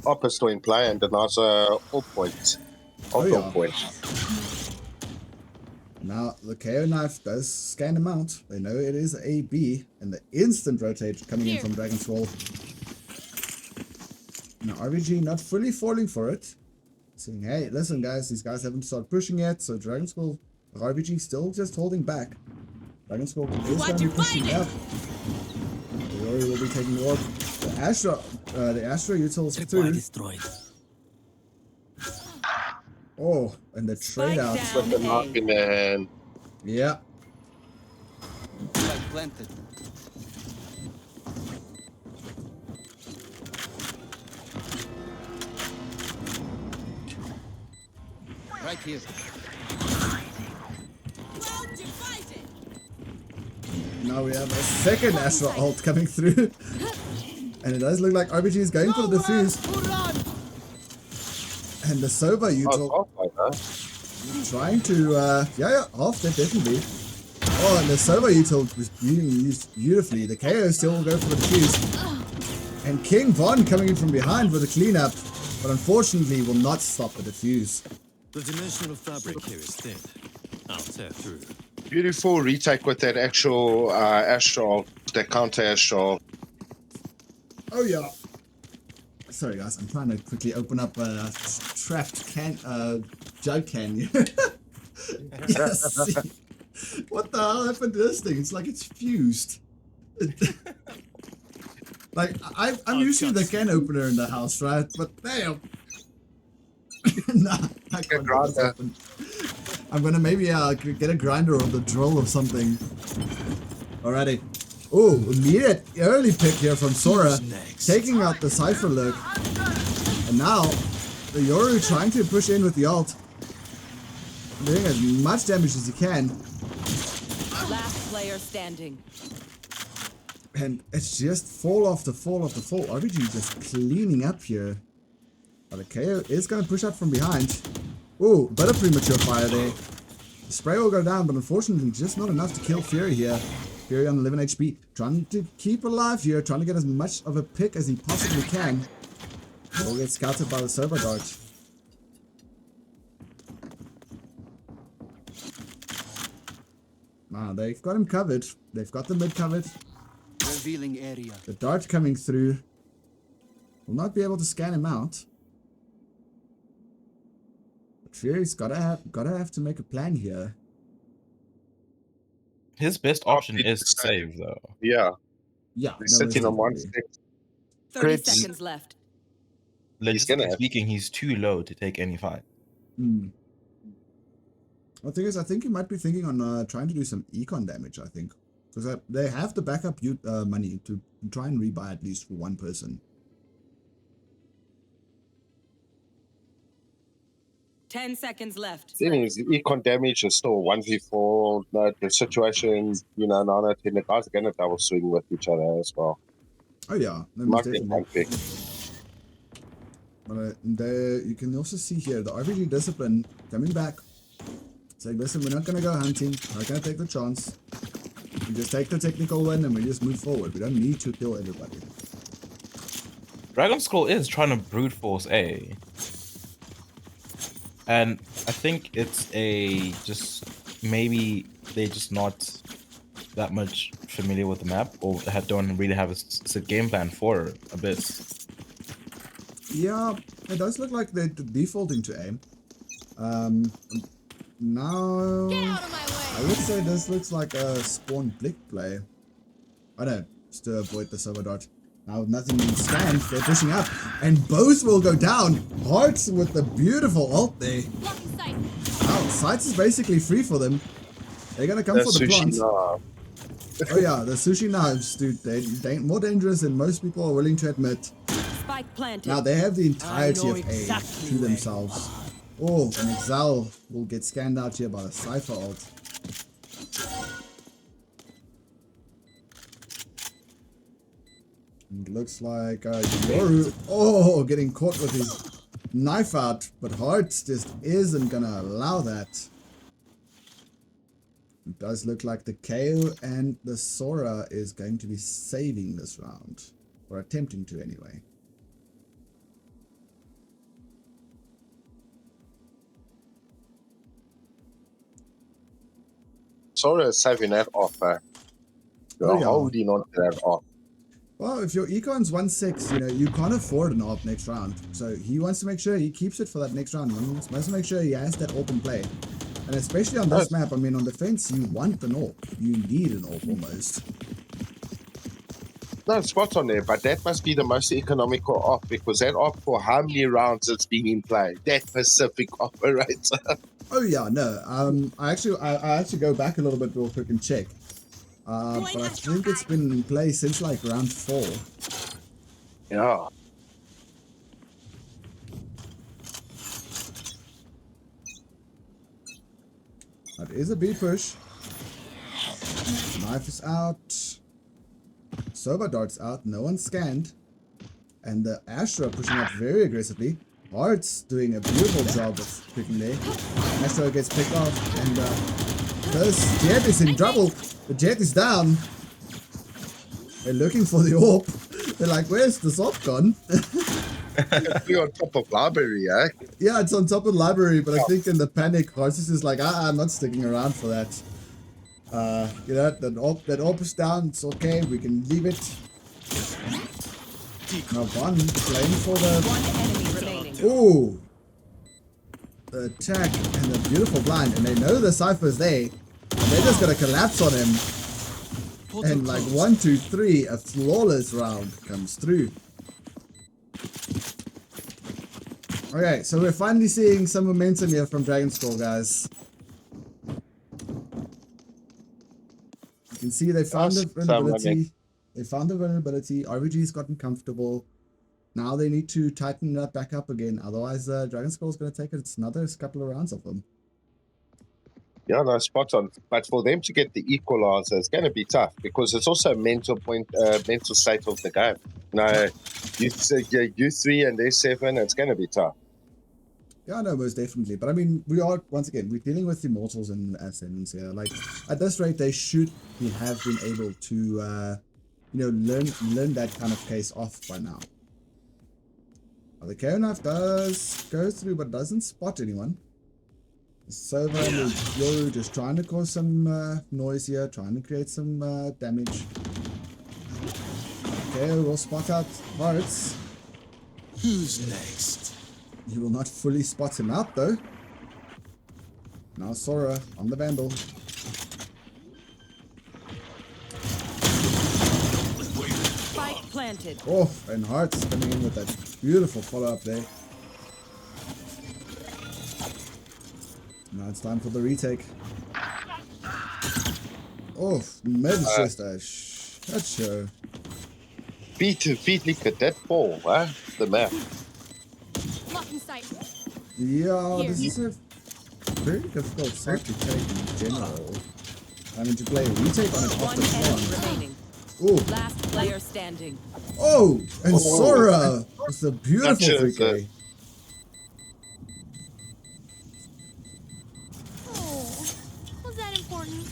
Up is still in play, and denies AWP point. Point. Now, the KO knife does scan him out. They know it is a B, and the instant rotate coming in from Dragon's Wall. Now, RVG not fully falling for it. Saying, hey, listen, guys, these guys haven't started pushing yet, so Dragon's Wall, RVG still just holding back. Dragon's Wall is going to be pushing up. Yori will be taking the orb. The Astra utils through. Oh, and the trade out. With the knife in their hand. Yeah. Spike planted. Right here. Now we have a second Astra ult coming through. And it does look like RBG is going for the defuse. And the Sova util trying to, half that definitely. Oh, and the Sova util was being used beautifully. The KO still will go for the defuse. And King Von coming in from behind with a cleanup, but unfortunately will not stop the defuse. The dimensional fabric here is thin. I'll tear through. Beautiful retake with that actual Astral, that counter Astral. Oh yeah. Sorry guys, I'm trying to quickly open up a trapped jug can here. Yes. What the hell happened to this thing? It's like it's fused. Like I'm usually the can opener in the house, right? But damn. Nah, I can't let this happen. I'm gonna maybe get a grinder or the drill or something. Alrighty. Oh, immediate early pick here from Sora, taking out the Cypher look. And now, the Yoru trying to push in with the ult. Doing as much damage as he can. Last player standing. And it's just fall after fall after fall. RVG just cleaning up here. But the KO is going to push up from behind. Oh, but a premature fire there. The spray will go down, but unfortunately just not enough to kill Fury here. Fury on 11 HP. Trying to keep alive here. Trying to get as much of a pick as he possibly can. Will get scouted by the server dart. Nah, they've got him covered. They've got the mid covered. Revealing area. The dart coming through. Will not be able to scan him out. But Fury's gotta have to make a plan here. His best option is to save, though. Yeah, Yeah, he's sitting on one definitely. stick. 30 Great. seconds left. Logistically have- speaking, he's too low to take any fight. Hmm. The thing is, I think you might be thinking on trying to do some econ damage, I think. Because they have the backup money to try and rebuy at least for one person. 10 seconds left. Thing is, econ damage is still 1v4. The situation, 9 out of 10, the guys are going to double swing with each other as well. Oh yeah, no, Might most be definitely. one pick. But you can also see here the RVG discipline coming back. It's like, listen, we're not going to go hunting. We're not going to take the chance. We just take the technical win and we just move forward. We don't need to kill everybody. Dragon Skull is trying to brute force A. And I think it's maybe they're just not that much familiar with the map or don't really have a set game plan for Abyss. Yeah, it does look like they're defaulting to aim. Now, I would say this looks like a spawn blick play. I know, just to avoid the server dart. Now with nothing being scanned, they're pushing up, and both will go down. Hearts with the beautiful ult there. Wow, Sights is basically free for them. They're gonna come for the plant. Oh yeah, the sushi knives, dude. They're more dangerous than most people are willing to admit. Spike planted. Now they have the entirety of A exactly to where themselves. Oh, and Exal will get scanned out here by the Cypher ult. It looks like Yoru, getting caught with his knife out, but Hearts just isn't gonna allow that. It does look like the KO and the Sora is going to be saving this round, or attempting to anyway. Sora is saving that off. They're yeah. holding on to that off. Well, if your econ's 1-6, you can't afford an AWP next round. So he wants to make sure he keeps it for that next round. He wants to make sure he has that AWP in play. And especially on this map, I mean, on defense, you want an AWP. You need an AWP almost. No, spot on there, but that must be the most economical off because that off for how many rounds it's been in play. That specific operator. Oh yeah, no. I actually go back a little bit real quick and check. But I think it's been in play since like round 4. Yeah. That is a B push. Knife is out. Server dart's out. No one's scanned. And the Astra pushing up very aggressively. Hearts doing a beautiful job of picking there. Astra gets picked off. And this Jet is in trouble. The Jet is down. They're looking for the AWP. They're like, where's the AWP gone? We're on top of library, eh? Yeah, it's on top of the library, but I think in the panic, Hearts is just like, I'm not sticking around for that. That AWP is down, it's okay, we can leave it. Now one playing for the... One enemy remaining. Ooh! The attack and the beautiful blind. And they know the Cypher's there. And they're just gonna collapse on him. And like 1, 2, 3, a flawless round comes through. Okay, so we're finally seeing some momentum here from Dragon Skull, guys. You can see they found the vulnerability. They found the vulnerability. RVG's gotten comfortable. Now they need to tighten that back up again. Otherwise, Dragon Skull's going to take another couple of rounds of them. Yeah, no, spot on. But for them to get the equalizer, it's going to be tough because it's also a mental state of the game. No, you three and they 7, it's going to be tough. Yeah, no, most definitely. But I mean, we're dealing with Immortals and Ascendants here. Like, at this rate, they should have been able to, learn that kind of case off by now. Well, the KO knife does go through, but doesn't spot anyone. Sova and Yoru just trying to cause some noise here, trying to create some damage. KO will spot out Hearts. Who's next? He will not fully spot him out though. Now Sora on the Vandal. Spike planted. Oh, and Hearts coming in with that beautiful follow-up there. Now it's time for the retake. Oh, Med's just a shit show. Beat at that ball, huh? The map. Blocking sight. Yeah, Here. this is a very difficult set to take in general. I mean, to play a retake on it off One the enemy front. remaining. Oh, Last player standing. oh, and Sora with a beautiful Gotcha, 3K. Oh, was that important?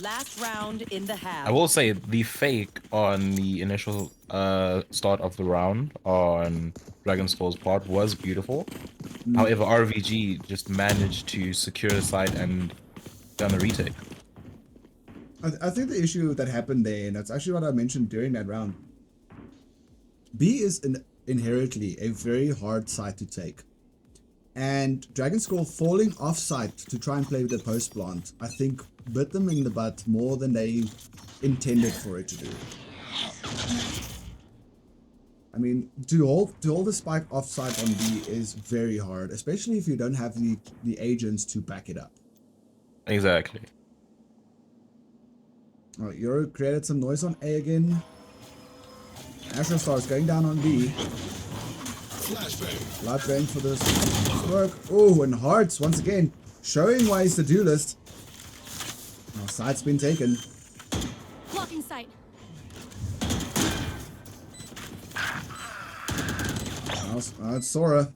Last round in the half. I will say the fake on the initial start of the round on Dragon Skull's part was beautiful. However, RVG just managed to secure the side and done the retake. I think the issue that happened there, and that's actually what I mentioned during that round. B is inherently a very hard site to take. And Dragon Skull falling off site to try and play with the post plant, I think bit them in the butt more than they intended for it to do. I mean, to hold the spike off site on B is very hard, especially if you don't have the agents to back it up. Exactly. Alright, Euro created some noise on A again. Astro Star is going down on B. Blood going for this work. Oh, and Hearts once again showing why he's the duelist. Now side's been taken. Blocking sight. Now it's Sora.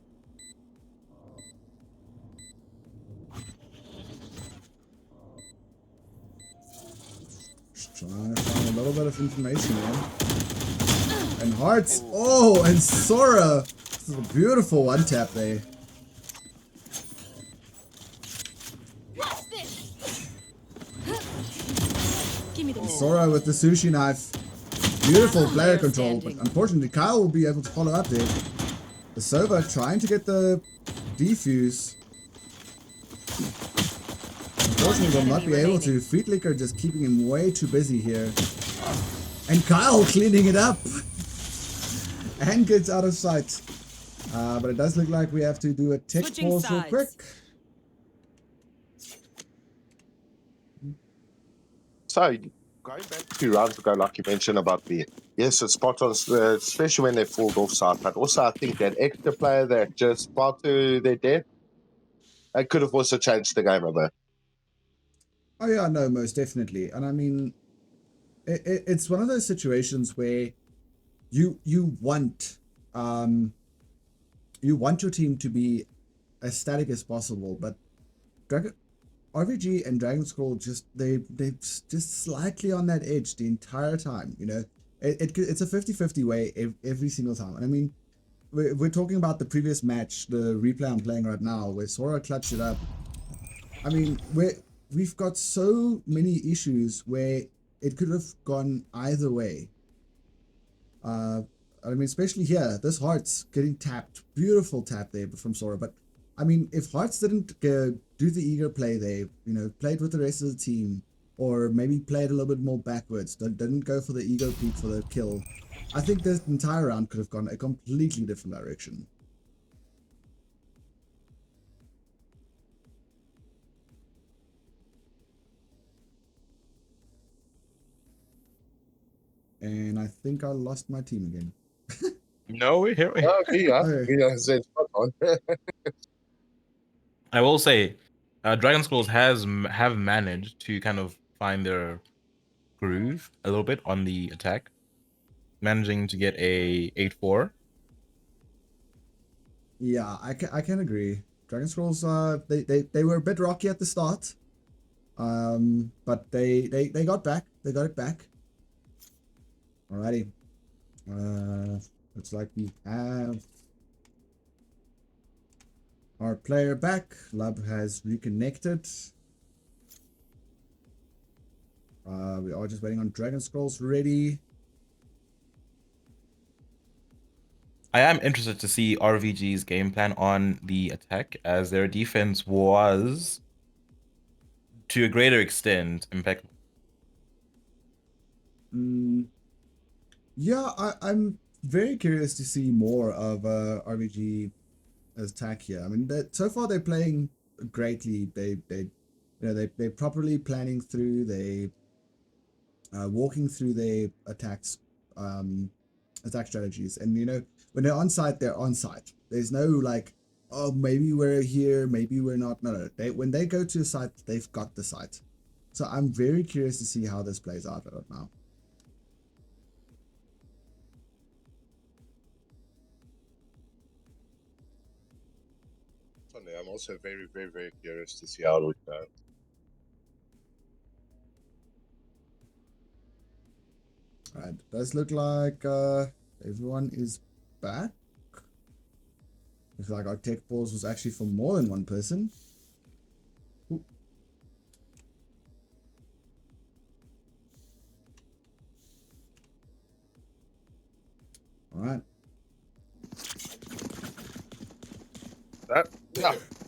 Just trying to find a little bit of information here. And Hearts. Oh, and Sora. This is a beautiful one tap there. Watch this. Give me the Sora with the sushi knife. Beautiful player control, but Standing. unfortunately Kyle will be able to follow up there. The Sova trying to get the defuse. Unfortunately will not be able to. Feetlicker just keeping him way too busy here. And Kyle cleaning it up. And gets out of sight. But it does look like we have to do a tech Switching pause real sides. quick. So, going back 2 rounds ago, like you mentioned about B, yes, it's spot on, especially when they fall offside. But also, I think that extra player that just fell to their death, it could have also changed the game a bit. Oh yeah, no, most definitely. And I mean, it's one of those situations where you want your team to be as static as possible, but RVG and Dragon Scroll they're just slightly on that edge the entire time. You know, it's a 50-50 way every single time. And I mean, we're talking about the previous match, the replay I'm playing right now, where Sora clutched it up. I mean, we've got so many issues where it could have gone either way. I mean, especially here, this Hearts getting tapped. Beautiful tap there from Sora. But, I mean, if Hearts didn't do the eager play there, you know, played with the rest of the team, or maybe played a little bit more backwards, didn't go for the ego peak for the kill, I think this entire round could have gone a completely different direction. And I think I lost my team again. No, we're here. Oh, yeah, Okay. yeah, that's spot on. I will say, Dragon Scrolls have managed to kind of find their groove a little bit on the attack, managing to get a 8-4. Yeah, I can agree. Dragon Scrolls, they were a bit rocky at the start, but they got back. They got it back. Alrighty. Looks like we have our player back. Lab has reconnected. We are just waiting on Dragon Scrolls ready. I am interested to see RVG's game plan on the attack, as their defense was, to a greater extent, impeccable. Yeah, I'm very curious to see more of RVG as attack here. I mean, so far they're playing greatly. They're properly planning through. They walking through their attacks, attack strategies, and you know when they're on site, they're on site. There's no like, oh, maybe we're here, maybe we're not. No. When they go to a site, they've got the site. So I'm very curious to see how this plays out right now. I'm also very, very, very curious to see how it would go. Alright, does look like everyone is back. Looks like our tech pause was actually for more than one person. Ooh. Alright.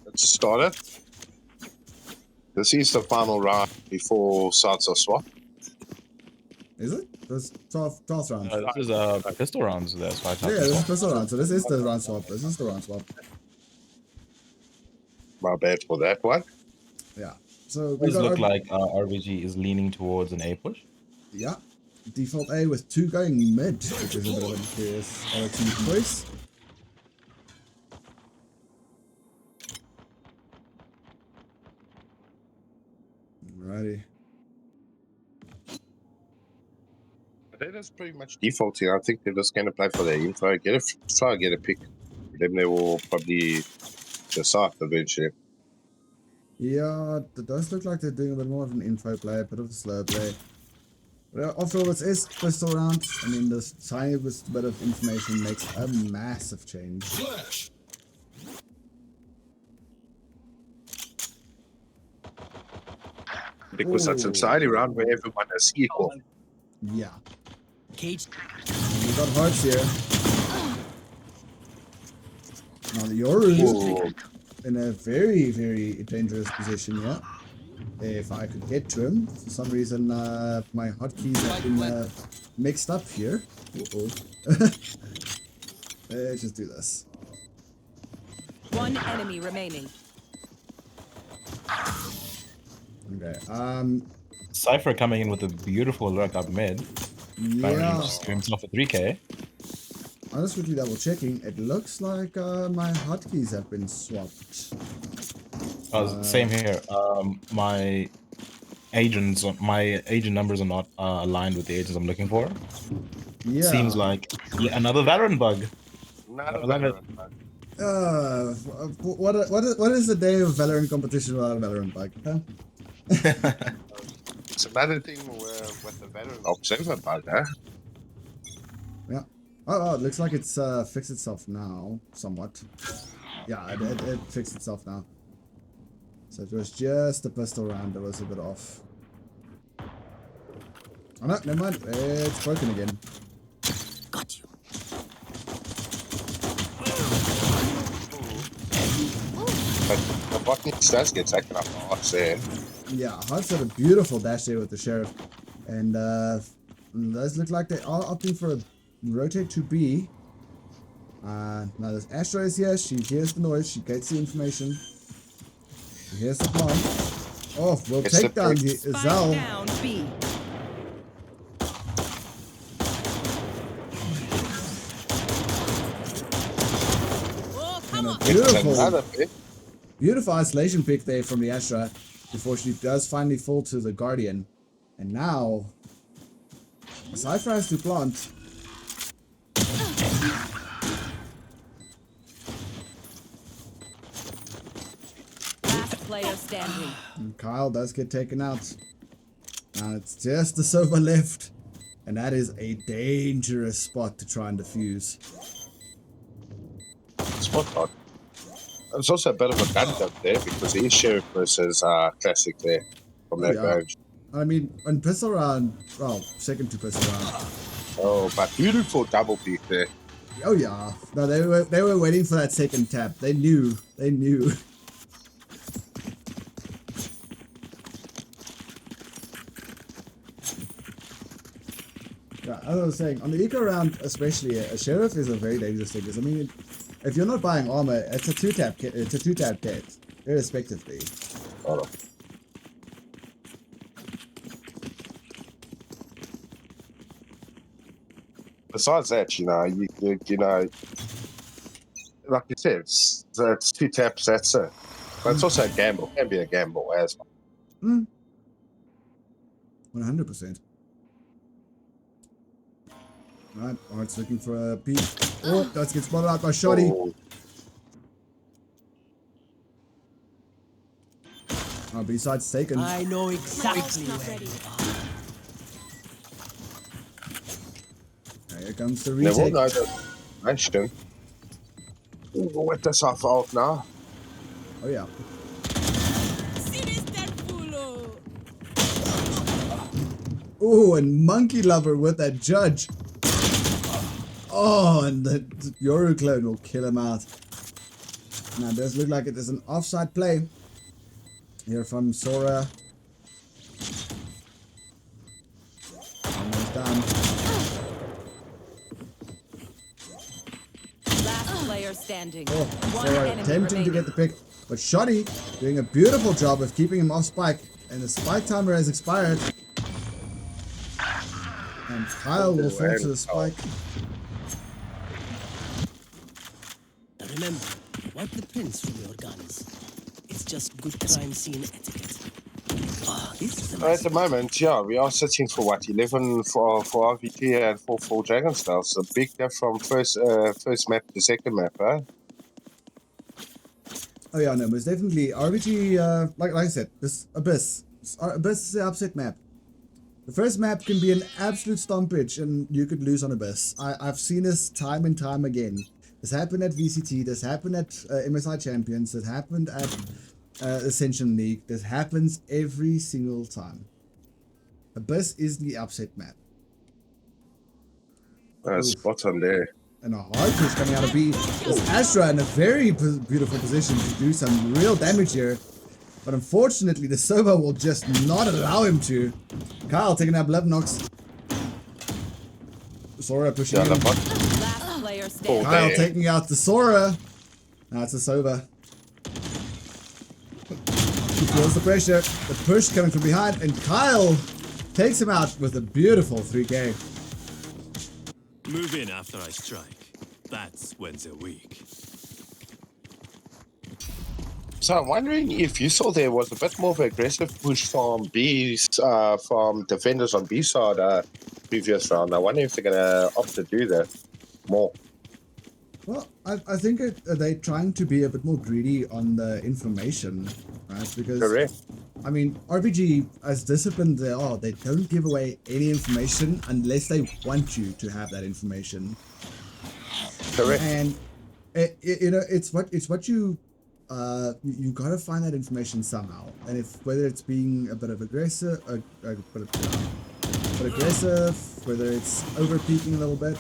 Let's start it. This is the final round before sides are swapped. Is it? There's 12 rounds. This is pistol rounds. That's why. Yeah, this is pistol round. So this is the round swap. This is the round swap. My bad for that one. Yeah. So It does look like RVG is leaning towards an A push. Yeah. Default A with 2 going mid, which is a bit of a curious team choice. Alrighty. That is pretty much defaulting. I think they're just going to play for their info. Try to get a pick. Then they will probably decide eventually. Yeah, it does look like they're doing a bit more of an info play, a bit of a slow play. But after all, this is pistol round. I mean, this tiny bit of information makes a massive change. Because that's a society round where everyone is equal. Yeah. Cage. We got hearts here. Now Yoru's in a very, very dangerous position here. If I could get to him, for some reason my hotkeys have been mixed up here. Let's just do this. One enemy remaining. Okay. Cypher coming in with a beautiful lurk up mid. Yeah. Just to himself a 3K. I'm just quickly double checking. It looks like my hotkeys have been swapped. Same here. My agent numbers are not aligned with the agents I'm looking for. Yeah. Seems like another Valorant bug. What is the day of Valorant competition without a Valorant bug? Huh? It's another thing with the veteran observer bug, huh? Yeah. Oh, it looks like it's fixed itself now, somewhat. Yeah, it fixed itself now. So it was just a pistol round that was a bit off. Oh no, never mind. It's broken again. Got you. But the botniks does get taken up Hearts there. Yeah, Hearts had a beautiful dash there with the Sheriff. And those look like they are opting for a rotate to B. Now there's Astra is here. She hears the noise. She gets the information. She hears the plant. Oh, we'll It's take the down the Spike Zal. down B. Oh, And come a on. It's another beautiful, bit. beautiful isolation pick there from the Astra before she does finally fall to the Guardian. And now, Cypher has to plant. Last player standing. And Kyle does get taken out. Now it's just the Sova left. And that is a dangerous spot to try and defuse. Spot on. There's also a bit of a gun dump there because he is Sheriff versus Classic there from that Yeah. range. I mean, on pistol round, well, second to pistol round. Oh, but beautiful double peak there. Oh yeah. No, they were waiting for that second tap. They knew. They knew. Yeah, as I was saying, on the eco round, especially, a Sheriff is a very dangerous thing. Because I mean, if you're not buying armor, it's a two-tap kit. It's a two-tap kit, irrespectively. Hold on. Besides that, you know, you know, like you said, it's 2 taps. That's it. But it's also a gamble. It can be a gamble as well. 100%. Right, Art's looking for a peek. Oh, that gets spotted out by Shoddy. Oh, B-side's taken. I know My exactly ult's not where ready. you are. Here comes the They will retake. know the nation. We'll wet this off out now. Oh yeah. Sinister Pulo. Oh, and Monkey Lover with that judge. Oh, and the Yoru clone will kill him out. Now, it does look like it is an offside play. Here from Sora. Almost done. Last player standing. Oh, One Sora enemy attempting to remaining. get the pick. But Shoddy doing a beautiful job of keeping him off spike. And the spike timer has expired. And Kyle will fall to the spike. Now remember, wipe the prints from your guns. It's just good crime scene etiquette. Ah, this is a At nice the moment, yeah, we are sitting for what 11 for RVG and 4 for Dragonstars. So big gap from first map to second map, huh? Oh yeah, no, it's definitely RVG. Like I said, this Abyss. Abyss is the upset map. The first map can be an absolute stompage, and you could lose on Abyss. I've seen this time and time again. This happened at VCT. This happened at MSI Champions. This happened at Ascension League. This happens every single time. Abyss is the upset map. Spot on there. And a hard push coming out of B. There's Astra in a very beautiful position to do some real damage here. But unfortunately, the Sova will just not allow him to. Kyle taking out Levnox. Sora pushing Yeah, in. Last player standing. Kyle there. taking out the Sora. Now it's a Sova. He feels the pressure. The push coming from behind. And Kyle takes him out with a beautiful 3K. Move in after I strike. That's when they're weak. So I'm wondering if you saw there was a bit more of an aggressive push from from defenders on B side previous round. I wonder if they're gonna opt to do that more. Well, I think they're trying to be a bit more greedy on the information, right? Because, Correct. I mean, RVG, as disciplined they are, they don't give away any information unless they want you to have that information. Correct. And, you know, it's what you gotta find that information somehow. And if, whether it's being a bit of aggressive, but aggressive, whether it's over peaking a little bit.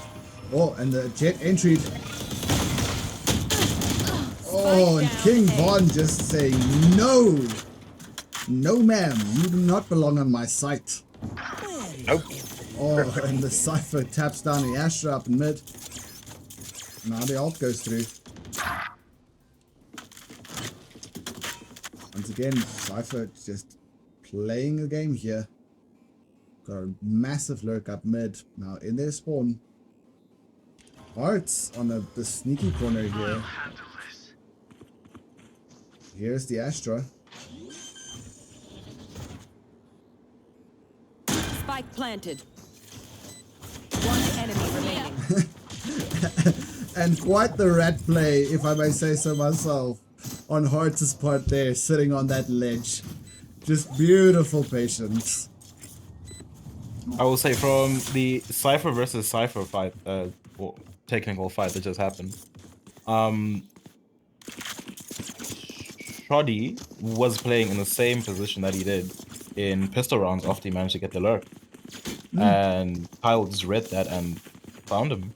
Oh, and the jet entry. Oh, and King Von just saying no. No, ma'am, you do not belong on my site. Nope. Oh, and the Cypher taps down the Astra up in mid. Now the ult goes through. Once again, Cypher just playing the game here. Got a massive lurk up mid. Now in their spawn. Hearts on the sneaky corner here. Here's the Astra. Spike planted. One enemy remaining. And quite the rat play, if I may say so myself, on Hearts' part there, sitting on that ledge. Just beautiful patience. I will say from the Cypher versus Cypher fight, well, technical fight that just happened. Shoddy was playing in the same position that he did in pistol rounds after he managed to get the lurk. And Kyle just read that and found him.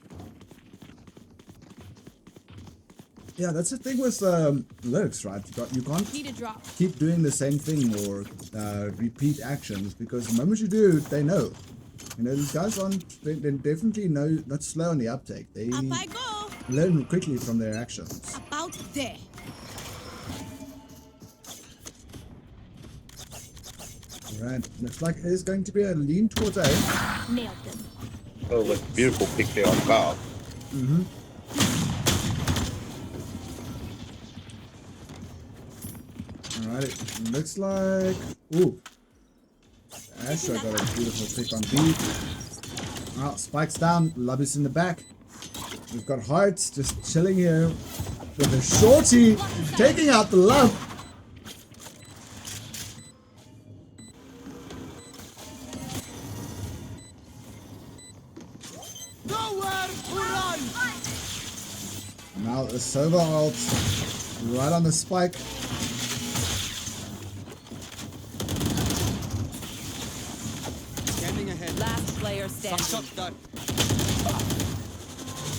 Yeah, that's the thing with lurks, right? You can't Need a drop. keep doing the same thing or repeat actions, because the moment you do, they know. You know, these guys they definitely not slow on the uptake. They Up I go. learn quickly from their actions. About there. Alright, looks like it is going to be a lean towards A. Nailed them. Oh, look, beautiful pick there on Carl. Alright, it looks like... Ooh. Astra got a beautiful pick on B. Oh, spikes down, Lubby's in the back. We've got Hearts just chilling here with a shorty, taking out the Lub. Nowhere to run. Now the Sova ult right on the spike. Standing ahead. Last player standing. Shot done.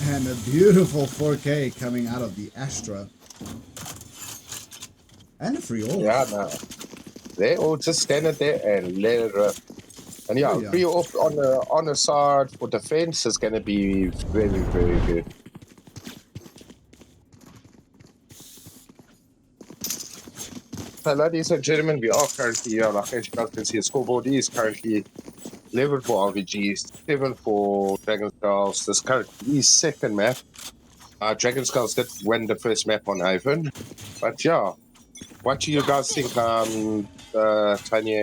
And a beautiful 4K coming out of the Astra. And a free ult. Yeah, no. They all just stand there and let it rip. And yeah, Oh, yeah. free off on the side for defense is going to be very, very good. So, ladies and gentlemen, we are currently, like as you guys can see, the scoreboard is currently 11 for RVG, 7 for Dragon Skulls. This currently is second map. Dragon Skulls did win the first map on Ivan. But yeah, what do you guys think, Tanya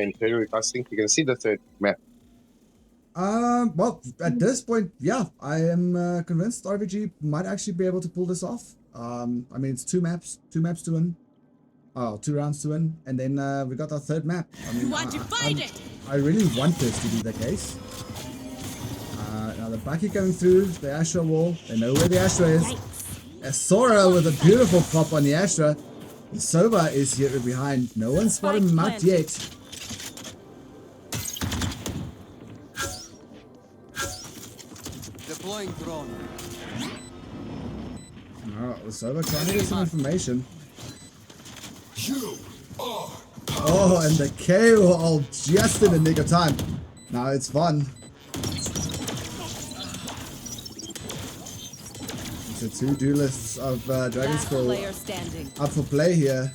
and Pedro, you guys think you can see the third map? Well, at this point, yeah, I am convinced RVG might actually be able to pull this off. I mean, it's two maps to win. Oh, 2 rounds to win, and then we got our third map. I mean, Want to find it? I really want this to be the case. Now the Baki coming through the Astra wall. They know where the Astra is. Sora with a beautiful pop on the Astra. Sova is here behind. No one spotted him out yet. Deploying drone. Oh, Sova trying to get some information. Oh, and the KO all just in the nick of time. Now it's fun. So 2 duelists of Dragon Last Skull player standing. up for play here.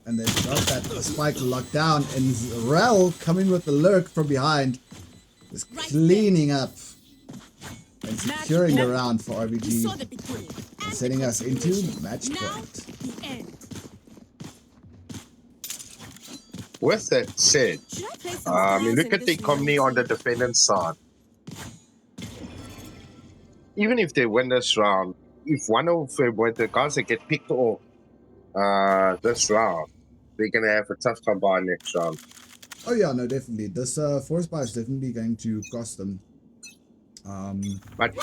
And they've got that spike locked down, and Rel coming with the lurk from behind is cleaning up and securing the round for We RVG. saw the beginning. And Sending the us into conclusion. match Now, point. the end. With that said, Should I play some you styles look in at the this economy on the defendant's side. Even if they win this round, if one of the guys that get picked off this round, they're going to have a tough time by next round. Oh yeah, no, definitely. This force buy is definitely going to cost them. But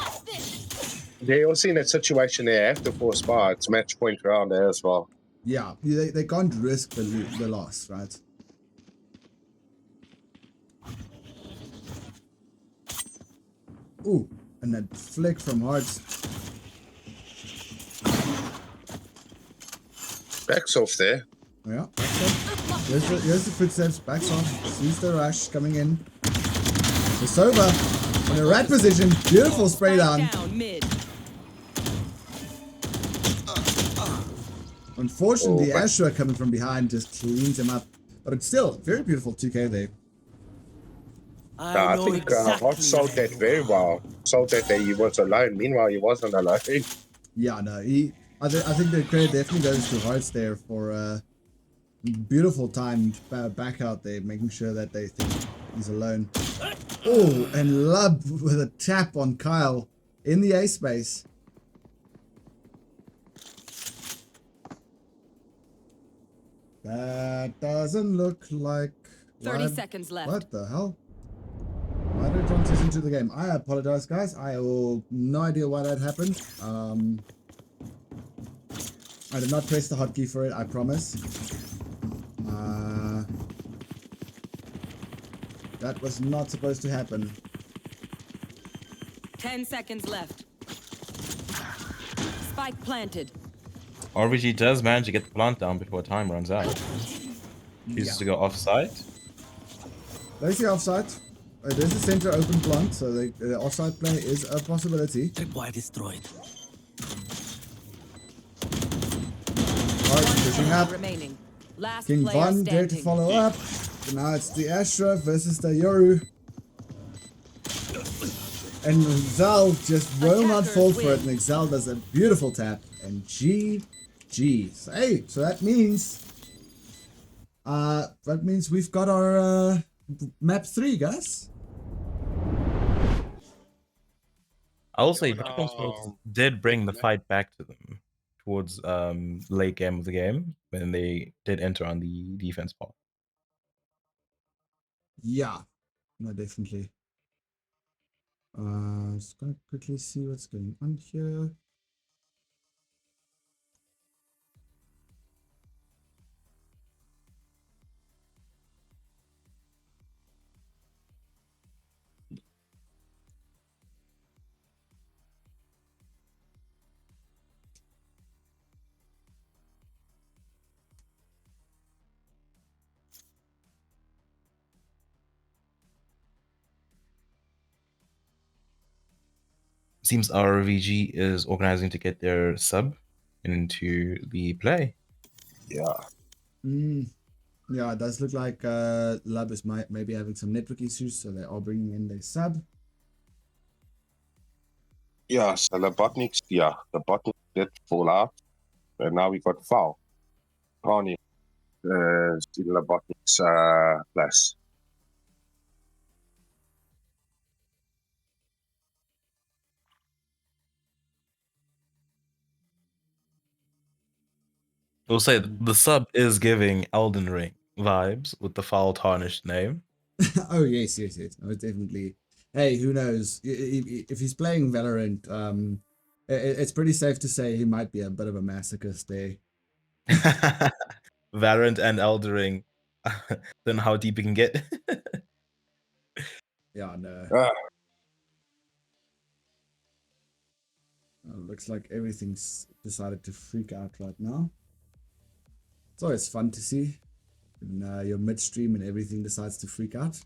they're also in a situation they have to force by. It's match point round there as well. Yeah, they can't risk the loss, right? Ooh, and that flick from Hearts. Backs off there. Yeah, backs off. Here's the footsteps, backs off. Sees the rush coming in. The Sova in a rat position. Beautiful spray Spike down. down mid. Unfortunately, Oh, but- Astra coming from behind just cleans him up. But it's still very beautiful 2K there. I know think Hot sold where that you very are. well. Sold that he was alone. Meanwhile, he wasn't alone. Yeah, no, I think the credit definitely goes to Hearts there for beautiful timed back out there, making sure that they think he's alone. Oh, and Lub with a tap on Kyle in the A space. That doesn't look like 30 seconds left. What the hell? Why did I transition to the game? I apologize, guys. I have no idea why that happened. I did not press the hotkey for it, I promise. That was not supposed to happen. 10 seconds left. Spike planted. RVG does manage to get the plant down before time runs out. Chooses to go offside. There's the offside. There's the center open plant, so the offside play is a possibility. Tripwire destroyed. Hearts pushing up. Remaining. Last King player Von there to standing. follow up. So now it's the Astra versus the Yoru. And Zal just will not fall for it, and Zal does a beautiful tap. And GG. So, hey, so that means we've got our map 3, guys. I will say Dragon Sports did bring the fight back to them towards late game of the game when they did enter on the defense part. Yeah, no, definitely. Just gonna quickly see what's going on here. Seems RVG is organizing to get their sub into the play. Yeah. Yeah, it does look like Lab is maybe having some network issues, so they are bringing in their sub. Yeah, so the Botniks did fall out. And now we got foul. Carney in the Botniks place. We'll say the sub is giving Elden Ring vibes with the foul tarnished name. Oh yes. No, it's definitely. Hey, who knows? If he's playing Valorant, it's pretty safe to say he might be a bit of a masochist there. Valorant and Elden Ring. Don't know how deep you can get. Yeah, no. Ah, Looks like everything's decided to freak out right now. It's always fun to see when you're midstream and everything decides to freak out.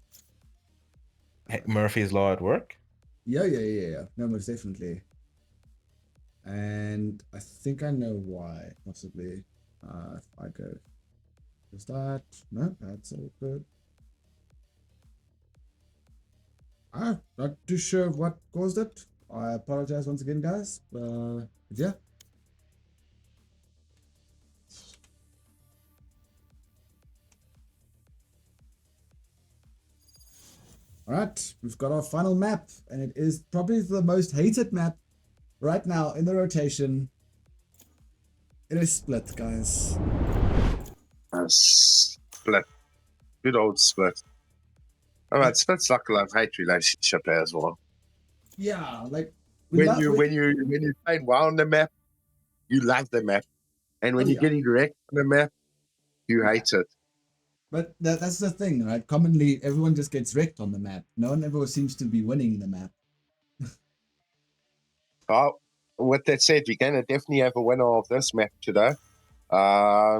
Hey, Murphy's Law at work. Yeah. No, most definitely. And I think I know why, possibly. If I go, is that? No, that's all good. Not too sure what caused it. I apologize once again, guys. But yeah. Alright, we've got our final map, and it is probably the most hated map right now in the rotation. It is Split, guys. Split. Good old Split. Oh, right, Split's like a love-hate relationship as well. Yeah, like When you're playing well on the map, you love the map, and when Oh, you're yeah. getting wrecked on the map, you hate it. But that's the thing, right? Commonly, everyone just gets wrecked on the map. No one ever seems to be winning the map. With that said, we're going to definitely have a winner of this map today.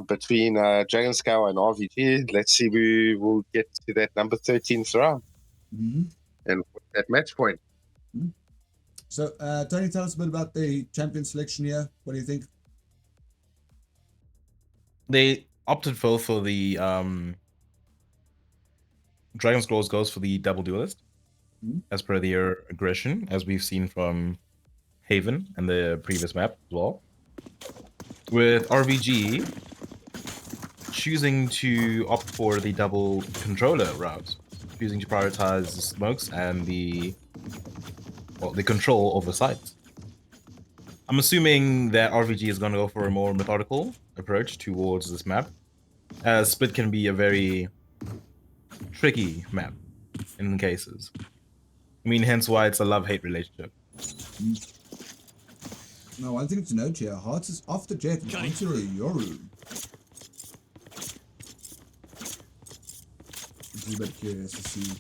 Between Dragon Scale and RVG. Let's see who will get to that number 13th round. Mm-hmm. And at match point. So, Tony, tell us a bit about the champion selection here. What do you think? They opted both for the Dragon Scrolls goes for the double duelist, as per their aggression, as we've seen from Haven and the previous map as well. With RVG choosing to opt for the double controller route, choosing to prioritize the smokes and the control over sites. I'm assuming that RVG is going to go for a more methodical approach towards this map, as Split can be a very tricky map in cases. I mean, hence why it's a love-hate relationship. Now, one thing to note here, Hearts is off the jet and onto your room. I'm a bit curious to see.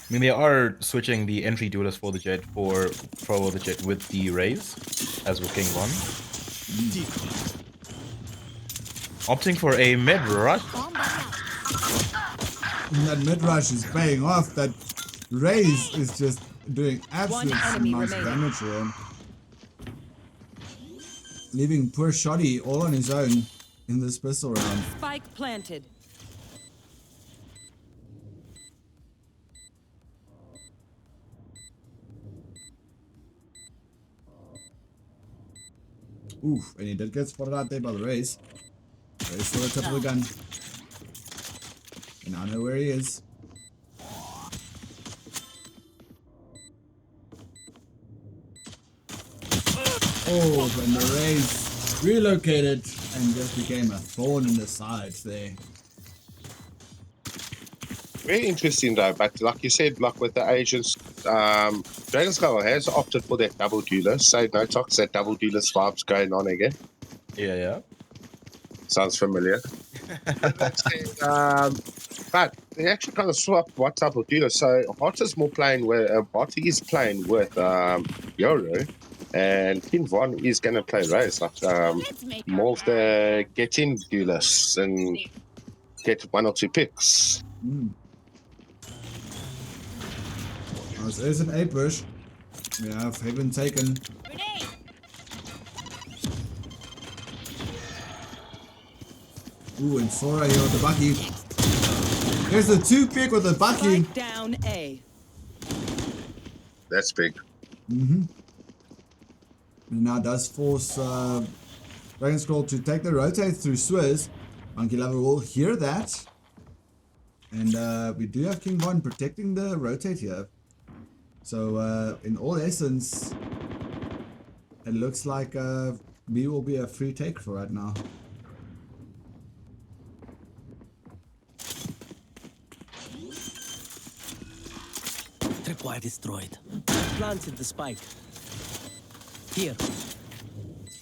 I mean, they are switching the entry duelist for the jet for the jet with the raise, as with King Von. Opting for a mid rush. That mid rush is paying off. That raise is just doing absolute amounts of damage here. Leaving poor Shoddy all on his own in this pistol round. Spike planted. Oof, and he did get spotted out there by the race. Race still at the top of the gun. And I know where he is. Oh, and the race relocated and just became a thorn in the sides there. Very interesting though, but like you said, like with the agents, Dragon Skull has opted for that double duelist. So no talks, that double duelist vibes going on again. Yeah. Sounds familiar. But they actually kind of swapped what double duelist. So Hot is more playing with Hot is playing with Yoru, and King Von is going to play Raze, like more of the get in duelists and get one or two picks. Oh, so there's an A push. We have Haven taken. Ooh, and Sora here with the Bucky. There's the 2-pick with the Bucky. Spike down A. That's big. And now does force Dragon Scroll to take the rotate through Swizz. Monkey Lover will hear that. And we do have King Von protecting the rotate here. So in all essence, it looks like B will be a free take for right now. Tripwire destroyed. Planted the spike. Here.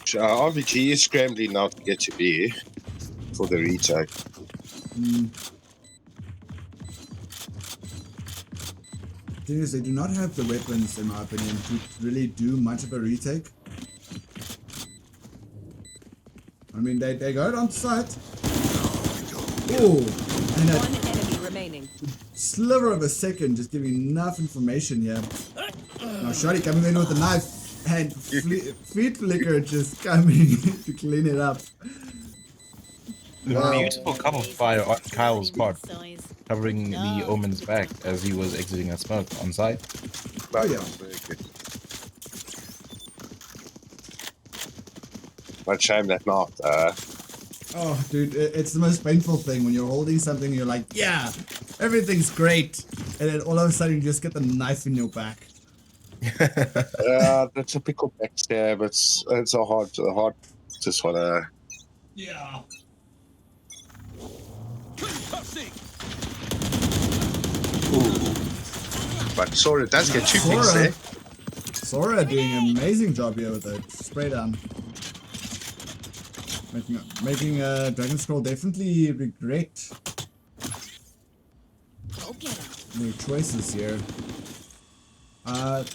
RVG is scrambling now to get to B for the retake. The thing is, they do not have the weapons, in my opinion, to really do much of a retake. I mean, they go on site. Oh, and One that enemy remaining. sliver of a second, just giving enough information here. Now, Shotty coming in with a knife and feet flicker just coming to clean it up. The beautiful cover fire on Kyle's part, covering the Omen's back as he was exiting a smoke on site. Oh yeah. What shame that not. Oh, dude, it's the most painful thing when you're holding something and you're like, yeah, everything's great. And then all of a sudden you just get the knife in your back. That's a pickle backstab. It's a hard. Just wanna. Yeah. But Sora does get 2 picks there. Sora doing an amazing job here with the spray down. Making Dragon Scroll definitely regret their choices here.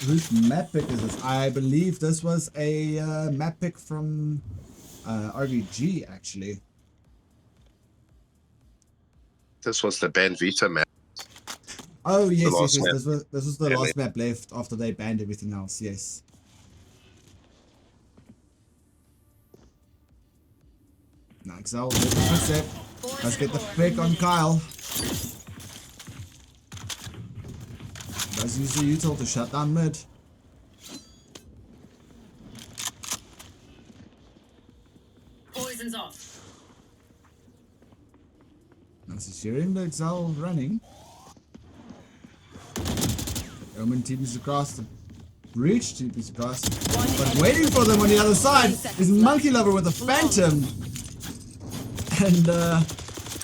Whose map pick is this? I believe this was a map pick from RVG, actually. This was the Ben Vita map. Oh, yes, yes, last yes. map. This was the And last map left after they banned everything else, yes. Now, Excel, footstep. Let's get the pick on Kyle. Does use the util to shut down mid. Poison's off. Now, she's hearing the Excel running. Omen TP's across the breach, TP's across. But waiting for them on the other side is Monkey Lover with a Phantom. And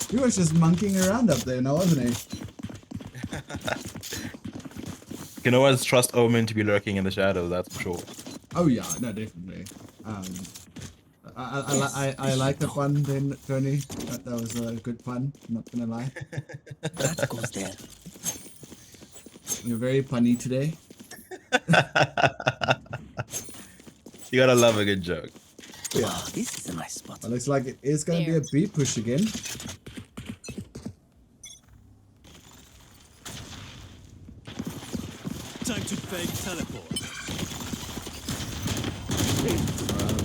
he was just monkeying around up there now, wasn't he? You can always trust Omen to be lurking in the shadows, that's for sure. Oh yeah, no, definitely. I like the pun then, Tony. That was a good pun, not gonna lie. That goes there. You're very punny today. You gotta love a good joke. Wow, this is a nice spot. It looks like it is gonna be a B push again. Time to fake teleport.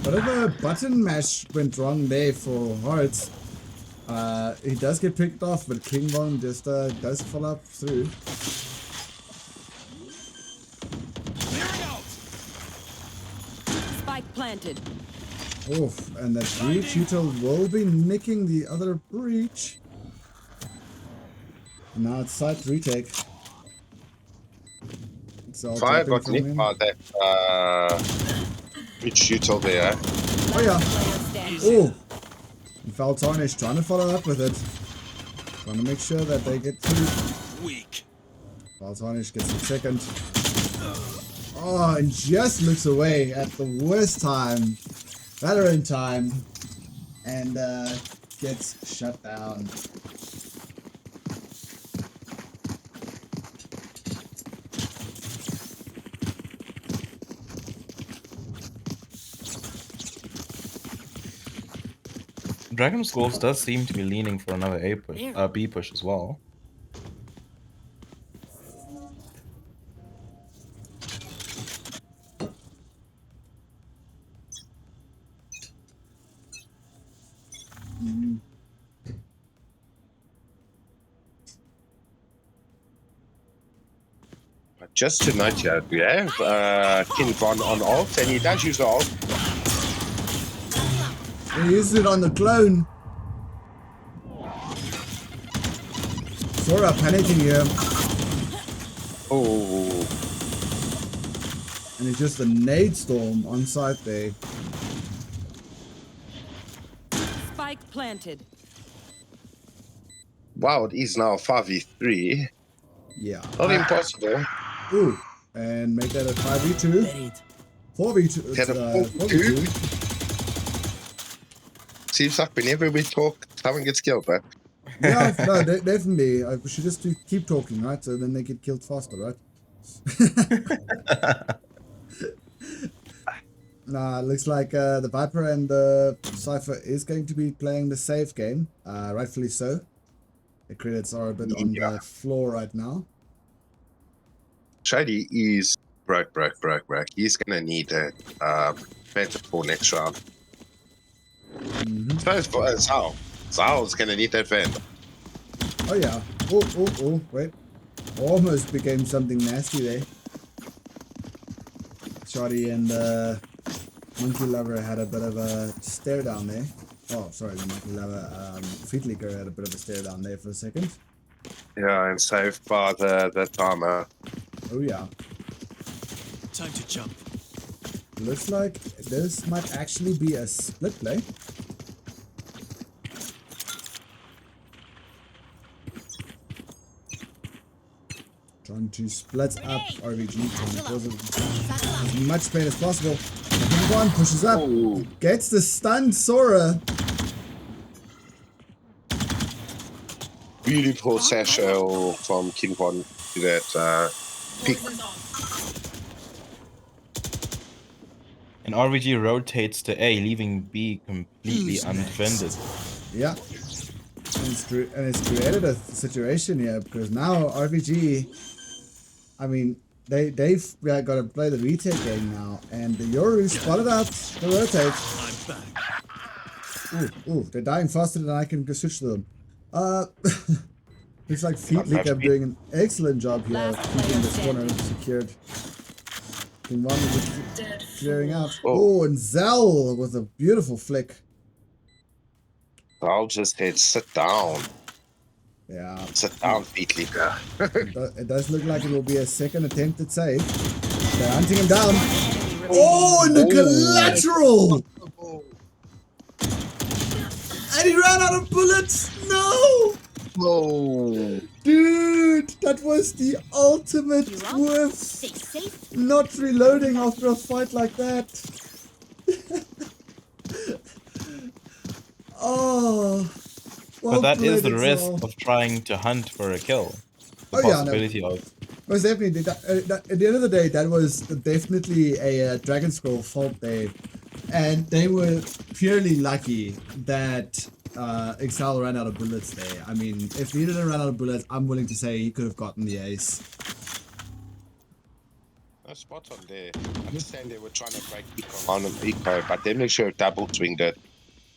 Bit of a button mash went wrong there for Hearts. He does get picked off, but King Von just does follow up through. Spike planted. Oof, and that breach util will be nicking the other breach. Now it's site retake. So Fire got nicked by that which util there. Oh yeah. Player standing. Oh! And Foul Tarnish trying to follow up with it. Trying to make sure that they get through. Weak. Foul Tarnish gets the second. Oh, and just looks away at the worst time. Veteran time. And gets shut down. Dragon Schools does seem to be leaning for another A push, B push as well. Just to note here, we have King Von on ult, and he does use the ult. He used it on the clone. Sora panicking here. Oh, And it's just a nade storm on site there. Spike planted. wow, it is now 5v3. Yeah. Not impossible. Ooh. And make that a 5v2. Buried. 4v2. It's, Get a 4v2. Seems like whenever we talk, someone gets killed, but Yeah, no, definitely. We should just keep talking, right? So then they get killed faster, right? Nah, looks like the Viper and the Cypher is going to be playing the safe game. Rightfully so. The credits are a bit on the floor right now. Shady is broke. He's gonna need a better for next round. So as far as Zal's gonna need that vent. Oh yeah. Oh, wait. Almost became something nasty there. Shoddy and Monkey Lover had a bit of a stare down there. Oh, sorry, the Monkey Lover, Feetlicker had a bit of a stare down there for a second. Yeah, and saved by the timer. Oh yeah. Time to jump. Looks like this might actually be a split play. Trying to split up RVG, trying to cause as much pain as possible. One pushes up, gets the stunned Sora. Beautiful Sasha from King Von to that pick. Poison's off. And RVG rotates to A, leaving B completely Who's undefended. Yeah. And it's created a situation here because now RVG, I mean, they've got to play the retake game now, and the Yoru spotted out the rotate. I'm back. Ooh, they're dying faster than I can switch to them. Looks like Feet That's are doing an excellent job here of Last keeping player this corner standing. secured. Team 1 is Dead clearing four. out. Oh, and Zell with a beautiful flick. I'll just said, sit down. Yeah, Sit down, Feet Leaker. it does look like it will be a second attempted save. They're hunting him down. Enemy remaining. Oh, and the collateral! And he ran out of bullets! No! Whoa. Dude, that was the ultimate You're up. whiff. Stay safe. Not reloading after a fight like that. Oh. Well But that is played, the risk Excel. of trying to hunt for a kill. The Oh, yeah, no. possibility of. Most definitely. At the end of the day, that was definitely a Dragon Scroll fault there. And they were purely lucky that Excel ran out of bullets there. I mean, if he didn't run out of bullets, I'm willing to say he could have gotten the ace. No spot on there. I understand they were trying to break on an eco, but then they should have double swinged it.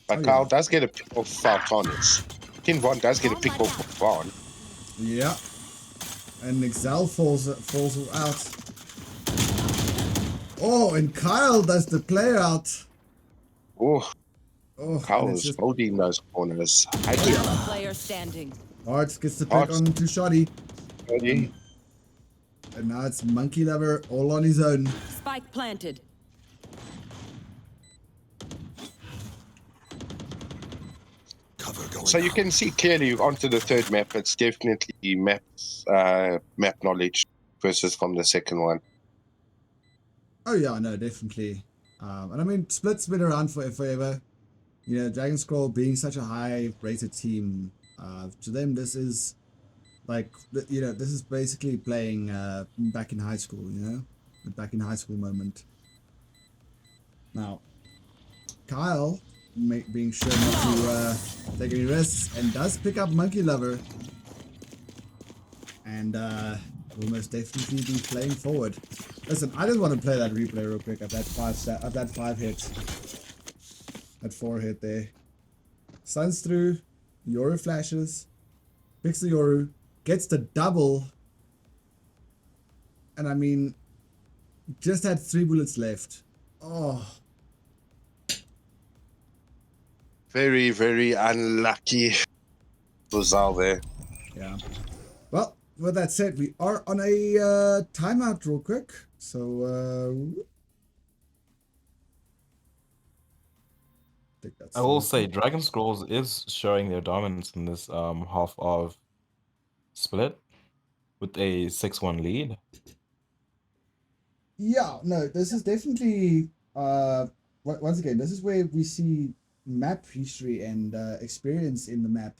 But Oh, Carl yeah. does get a pick off Falconis. Kin Von does get a pick off of Von. Yeah. And Excel falls out. Oh, and Kyle does the play out. Oh, Oh, Carl and it's is just holding those corners. Last player standing. Hearts gets the pick Hearts. on to Shoddy. Ready? And now it's Monkey Lover all on his own. Spike planted. Cover going So you out. can see clearly onto the third map, it's definitely map knowledge versus from the second one. Oh yeah, no, definitely. And I mean, Split's been around for forever. You know, Dragon Scroll being such a high-rated team, to them this is like, you know, this is basically playing back in high school. You know, the back in high school moment. Now, Kyle being sure not to take any risks and does pick up Monkey Lover, and will most definitely be playing forward. Listen, I just want to play that replay real quick of that five hit. That 4 hit there. Suns through, Yoru flashes, picks the Yoru, gets the double, and I mean, just had 3 bullets left. Oh, Very, very unlucky for Zal there. yeah. Well, with that said, we are on a timeout real quick. So, I think that's I will say Dragon Scrolls is showing their dominance in this half of split with a 6-1 lead. Yeah, no, this is definitely once again, this is where we see map history and experience in the map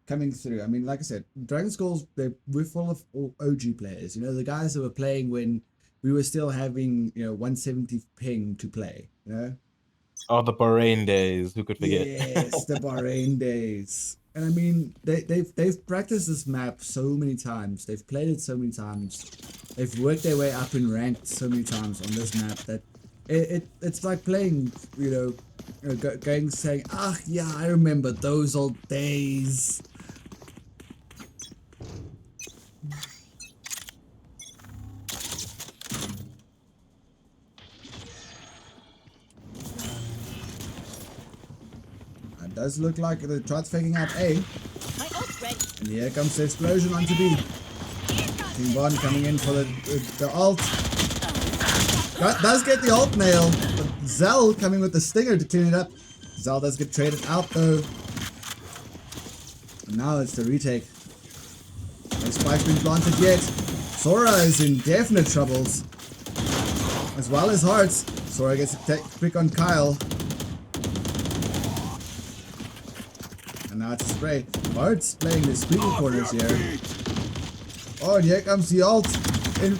coming through. I mean, like I said, Dragon Scrolls, we're full of OG players. You know, the guys that were playing when we were still having, you know, 170 ping to play, you know? Oh, the Bahrain days, who could forget? Yes, the Bahrain days. And I mean, they've practiced this map so many times. They've played it so many times. They've worked their way up in ranked so many times on this map that it's like playing, you know, going saying, ah, yeah, I remember those old days. It does look like they tried faking out A. My ult's ready. And here comes the explosion onto B. Team 1 coming in for the ult. Does get the ult nail. But Zell coming with the stinger to clean it up. Zell does get traded out though. And now it's the retake. No spike been planted yet. Sora is in definite troubles. As well as Hearts. Sora gets a pick on Kyle. And now it's a spray. Hearts playing the squeaky corners here. Oh, and here comes the ult. And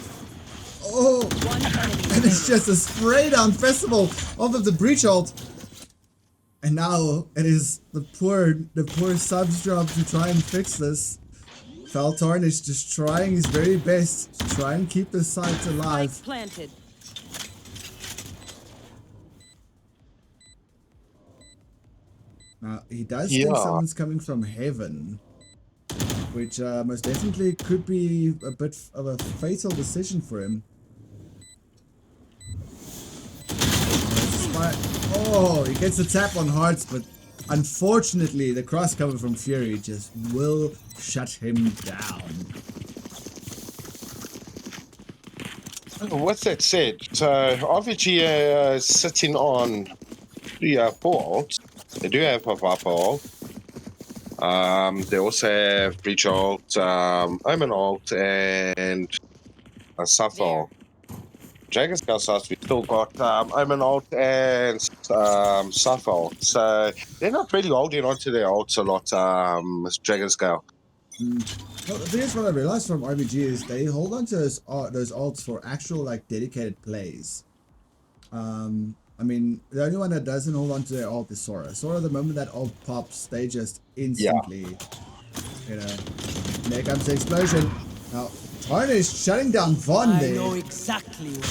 Oh, One enemy and it's remaining. just a spray down festival off of the breach ult. And now it is the poor sub's job to try and fix this. Faltarn is just trying his very best to try and keep the site alive. Spike planted. Now, he does Yeah. think someone's coming from heaven, which most definitely could be a bit of a fatal decision for him. Oh, he gets a tap on hearts, but unfortunately, the cross cover from Fury just will shut him down. With that said, so RVG is sitting on 4 ults. They do have a Viper ult. They also have Breach ult, Omen ult, and a Suffer ult. Dragon Scale side, we've still got Omen ult and Suffer ult. So they're not really holding onto their ults a lot, Dragon Scale. Well, the thing is, what I realized from RVG is they hold on to those ults for actual like dedicated plays. I mean, the only one that doesn't hold on to their ult is Sora. Sora, the moment that ult pops, they just instantly, you know, there comes the explosion. Now, Tarnish shutting down Von I there. know exactly where.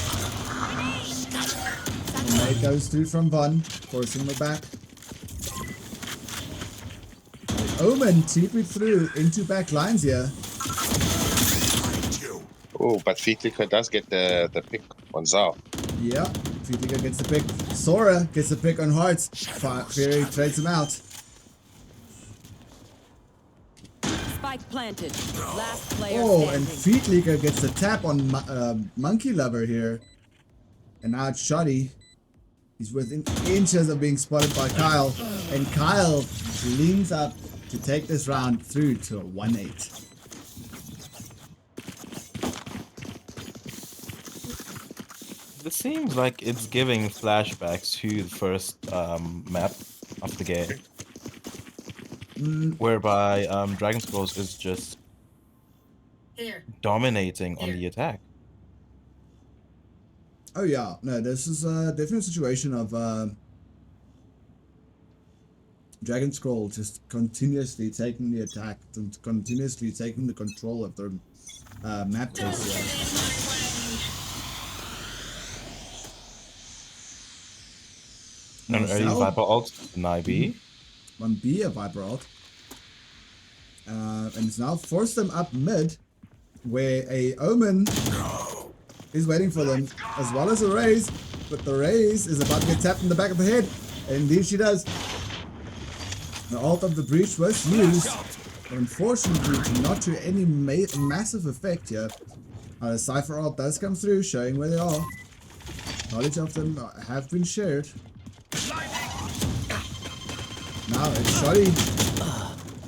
And Nate goes through from Von, forcing him back. Omen TP'd through into back lines here. Oh, but Feetlicker does get the pick on Zao. Yeah, Fitika gets the pick. Sora gets the pick on Hearts. Fury trades him out. Spike planted. Last player Oh, standing. and Feetleaker gets the tap on Monkey Lover here. And now it's Shoddy. He's within inches of being spotted by Kyle. And Kyle leans up to take this round through to a 1-8. This seems like it's giving flashbacks to the first map of the game, whereby Dragon Scrolls is just Here. dominating on the attack. Oh yeah, no, this is a different situation of Dragon Scroll just continuously taking the attack and continuously taking the control of their map base. An early Viper ult, an IB. 1B, a Viper ult. And it's now forced them up mid, where a Omen is waiting for them, as well as a Raze, but the Raze is about to get tapped in the back of the head, and indeed she does. The ult of the Breach was used, but unfortunately not to any massive effect here. The Cypher ult does come through, showing where they are. Knowledge of them have been shared. Now it's Shoddy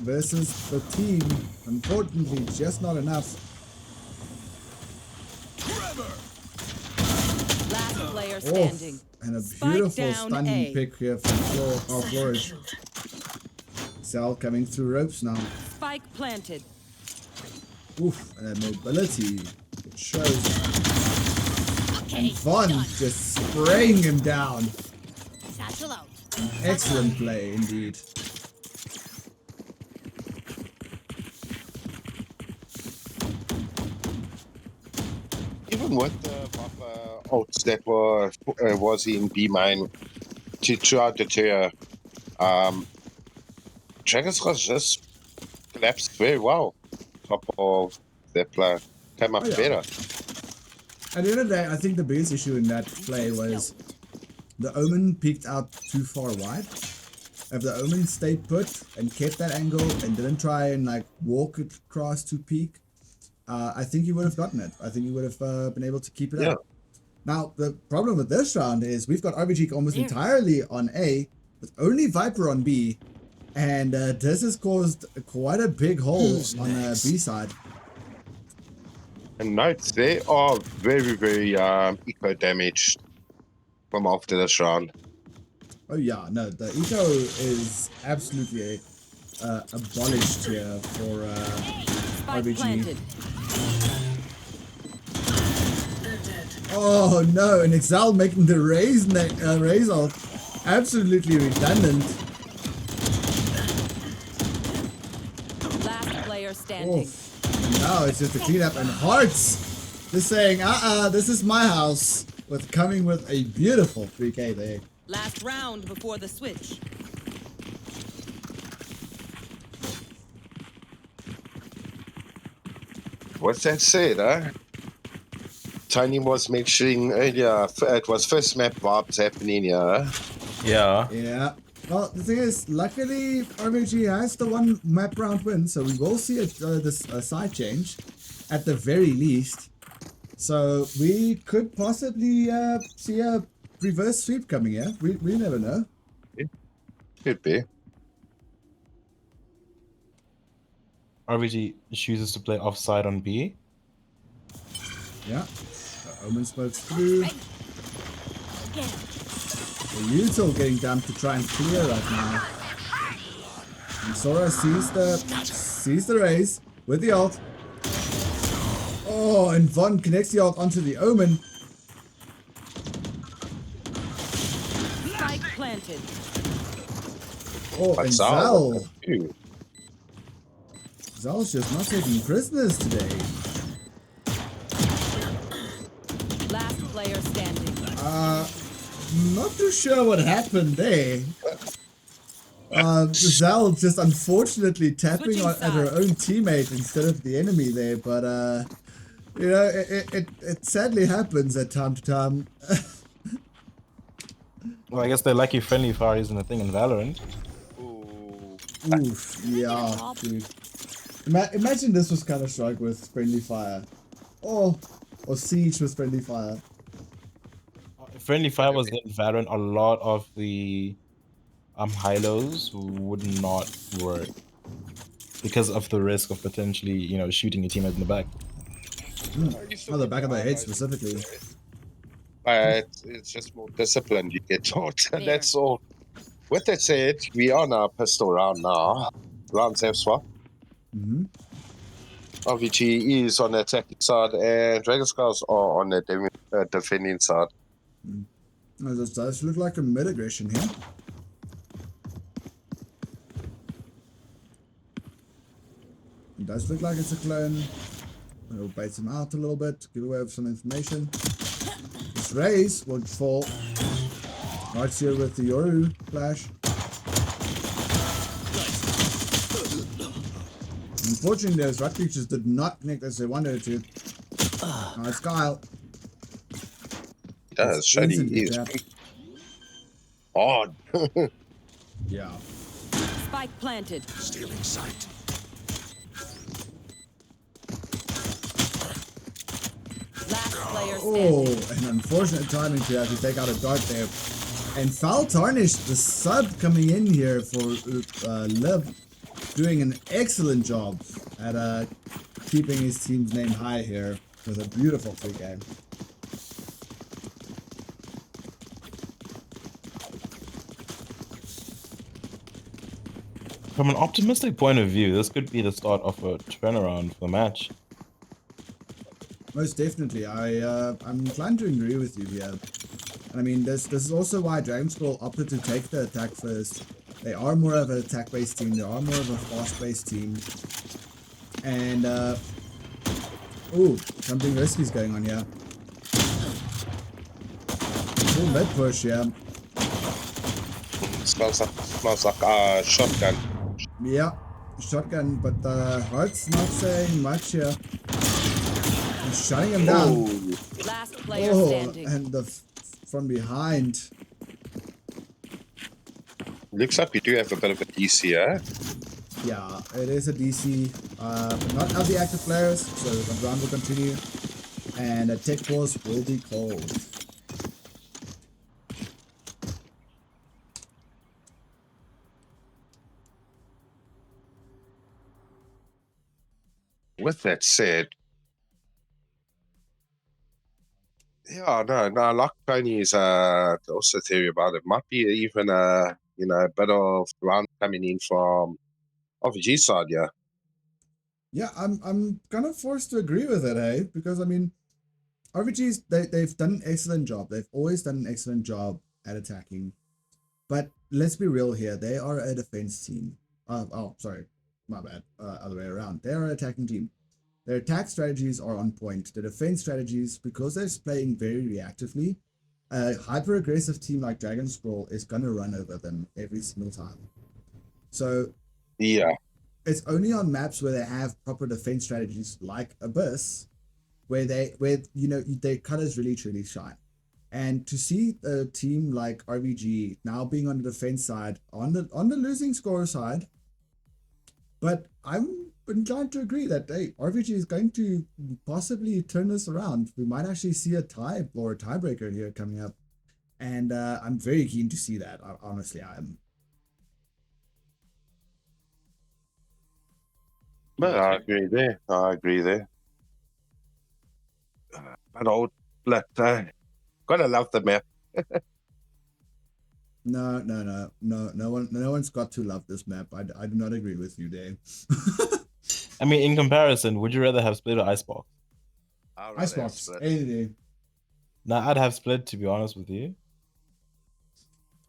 versus the team. Unfortunately, just not enough. Last player Oh, standing. and a Spike beautiful down stunning A. pick here from Flourish. Cell coming through ropes now. Spike planted. Oof, and a mobility. It shows. Okay, And Von done. just spraying him down. Satchel out. Excellent play indeed. Even with the Viper ults that was in B main to try to deter, Dragon Scrolls just collapsed very well. Top of their player came up Oh, yeah. better. At the end of the day, I think the biggest issue in that play was the Omen peeked out too far wide. If the Omen stayed put and kept that angle and didn't try and like walk across to peek, I think he would have gotten it. I think he would have been able to keep it Yeah. up. Now, the problem with this round is we've got RVG almost There. entirely on A, with only Viper on B, and this has caused quite a big hole on the B side. And note, they are very, very eco damaged from after this round. Oh yeah, no, the eco is absolutely abolished here for Spike RVG. planted. They're dead. Oh no, and Excel making the raise ult absolutely redundant. Last player standing. And now it's just a cleanup, and Hearts just saying, this is my house, with coming with a beautiful 3K there. Last round before the switch. What's that said, Tiny was mentioning earlier, it was first map vibes happening here. Yeah. Yeah. Well, the thing is, luckily, RVG has the one map round win, so we will see this side change at the very least. So we could possibly see a reverse sweep coming here. We never know. Could be. RVG chooses to play offside on B. Yeah. Omen smokes through. Again. The Util getting dumped to try and clear right now. And Sora sees the raise with the ult. Oh, and Von connects the ult onto the Omen. Spike planted. Oh, and What's Zal. up? Ew. Zal's just not taking prisoners today. Last player standing. Not too sure what happened there. Zal just unfortunately tapping Switching at her sides. own teammate instead of the enemy there, but you know, it sadly happens at time to time. Well, I guess they're lucky friendly fire isn't a thing in Valorant. Oof, yeah, dude. Imagine this was Counter-Strike with friendly fire. Or Siege with friendly fire. If friendly fire was in Valorant, a lot of the high-lows would not work because of the risk of potentially, you know, shooting your teammate in the back. Oh, the back of the head specifically. It's just more discipline you get taught. That's all. With that said, we are now pistol round now. Rounds have swap. Mm-hmm. RVG is on the attacking side, and Dragon Scars are on the defending side. This does look like a mid aggression here. It does look like it's a clone. We'll bait him out a little bit, give away some information. This raise will fall. Right here with the Yoru flash. Unfortunately, those rat creatures did not connect as they wanted to. Now it's Kyle. It does. Shady Instantly is tapped. hard. Yeah. Spike planted. Stealing sight. Last player Oh, standing. an unfortunate timing to have to take out a dart there. And Foul Tarnish, the sub coming in here for Liv, doing an excellent job at keeping his team's name high here with a beautiful free game. From an optimistic point of view, this could be the start of a turnaround for the match. Most definitely, I'm inclined to agree with you here. I mean, this is also why Dragon Skull opted to take the attack first. They are more of an attack-based team. They are more of a fast-based team. And ooh, something risky is going on here. Full mid push, yeah. Smells like a shotgun. Yeah, shotgun, but Heart's not saying much here. He's shutting him down. Ooh. Last player Oh, standing. and from behind. Looks like we do have a bit of a DC here. Yeah, it is a DC. Not of the active players, so the round will continue. And a tech pause will be called. With that said, yeah, no, I like Tony's also theory about it. Might be even a bit of round coming in from RVG side, yeah. Yeah, I'm kind of forced to agree with it, hey? Because I mean, RVG's they've done an excellent job. They've always done an excellent job at attacking. But let's be real here. They are a defense team. Sorry, my bad. Other way around. They are an attacking team. Their attack strategies are on point. The defense strategies, because they're playing very reactively, a hyper aggressive team like Dragon Scroll is gonna run over them every single time. So Yeah. it's only on maps where they have proper defense strategies like Abyss, where their colors really truly shine. And to see a team like RVG now being on the defense side, on the losing score side, but I'm inclined to agree that hey, RVG is going to possibly turn this around. We might actually see a tie or a tiebreaker here coming up, and I'm very keen to see that. Honestly, I am. But I agree there. But old Split, gotta love the map. No one's got to love this map. I do not agree with you, Dave. I mean, in comparison, would you rather have Split or Icebox? Icebox, any day. Nah, I'd have Split, to be honest with you.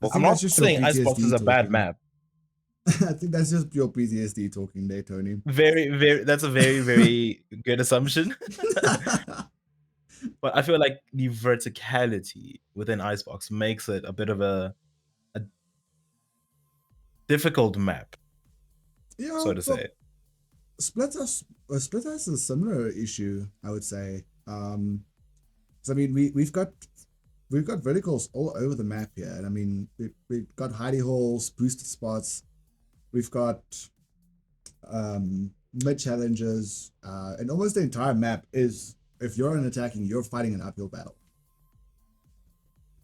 I think I'm not that's just your saying Icebox PTSD is a bad talking. map. I think that's just your PTSD talking there, Tony. That's a very good assumption. But I feel like the verticality within Icebox makes it a bit of a difficult map, Yeah, so to say. Split has a similar issue, I would say. So I mean, we've got verticals all over the map here, and I mean we've got hidey holes, boosted spots. We've got mid challenges, and almost the entire map is, if you're an attacking, you're fighting an uphill battle.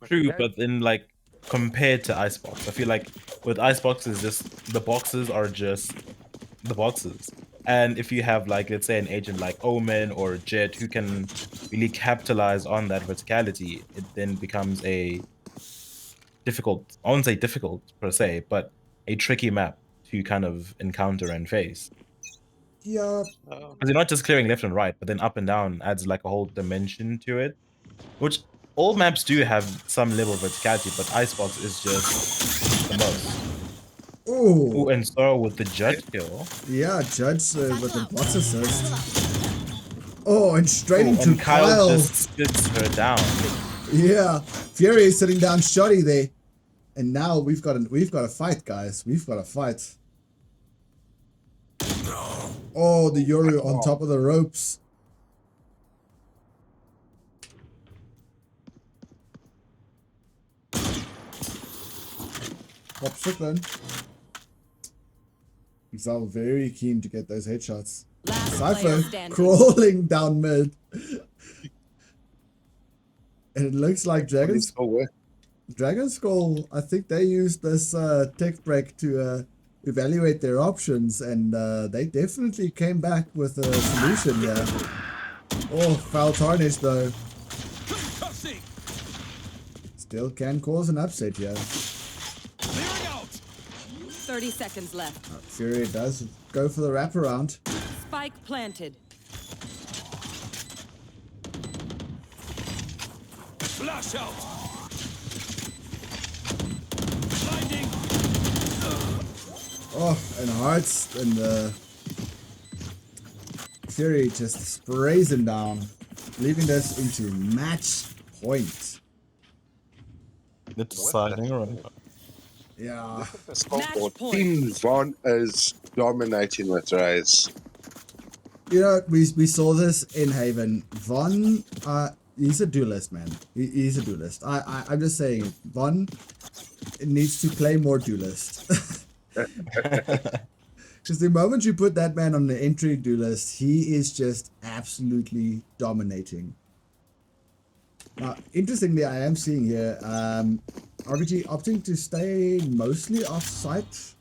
True, but then like compared to Icebox, I feel like with Icebox is just the boxes are just the boxes. And if you have like, let's say, an agent like Omen or Jet who can really capitalize on that verticality, it then becomes a difficult, I wouldn't say difficult per se, but a tricky map to kind of encounter and face. Yeah. Because you're not just clearing left and right, but then up and down adds like a whole dimension to it, which all maps do have some level of verticality, but Icebox is just the most. Oh. Ooh, and so with the Judge kill. Yeah, Judge with the box assist. Oh, and straight Ooh, into and Kyle Kyle. just sits her down. Yeah, Fury is sitting down shoddy there, and now we've got a fight, guys. We've got a fight. Oh, the Yoru on top of the ropes. Pop Strickland. He's all very keen to get those headshots. Cypher crawling down mid. And it looks like Dragon Skull, I think they used this tech break to evaluate their options, and they definitely came back with a solution, yeah. Oh, foul tarnish though. Still can cause an upset, yeah. 30 seconds left. Fury does go for the wraparound. Spike planted. Flash out. Blinding. Oh, and Hearts and Fury just sprays him down, leaving this into match point. It's deciding right. Yeah. Team Von is dominating with Raze. You know, we saw this in Haven. Von, he's a duelist, man. He's a duelist. I'm just saying, Von needs to play more duelist. Because the moment you put that man on the entry duelist, he is just absolutely dominating. Now, interestingly, I am seeing here, RVG opting to stay mostly off-site.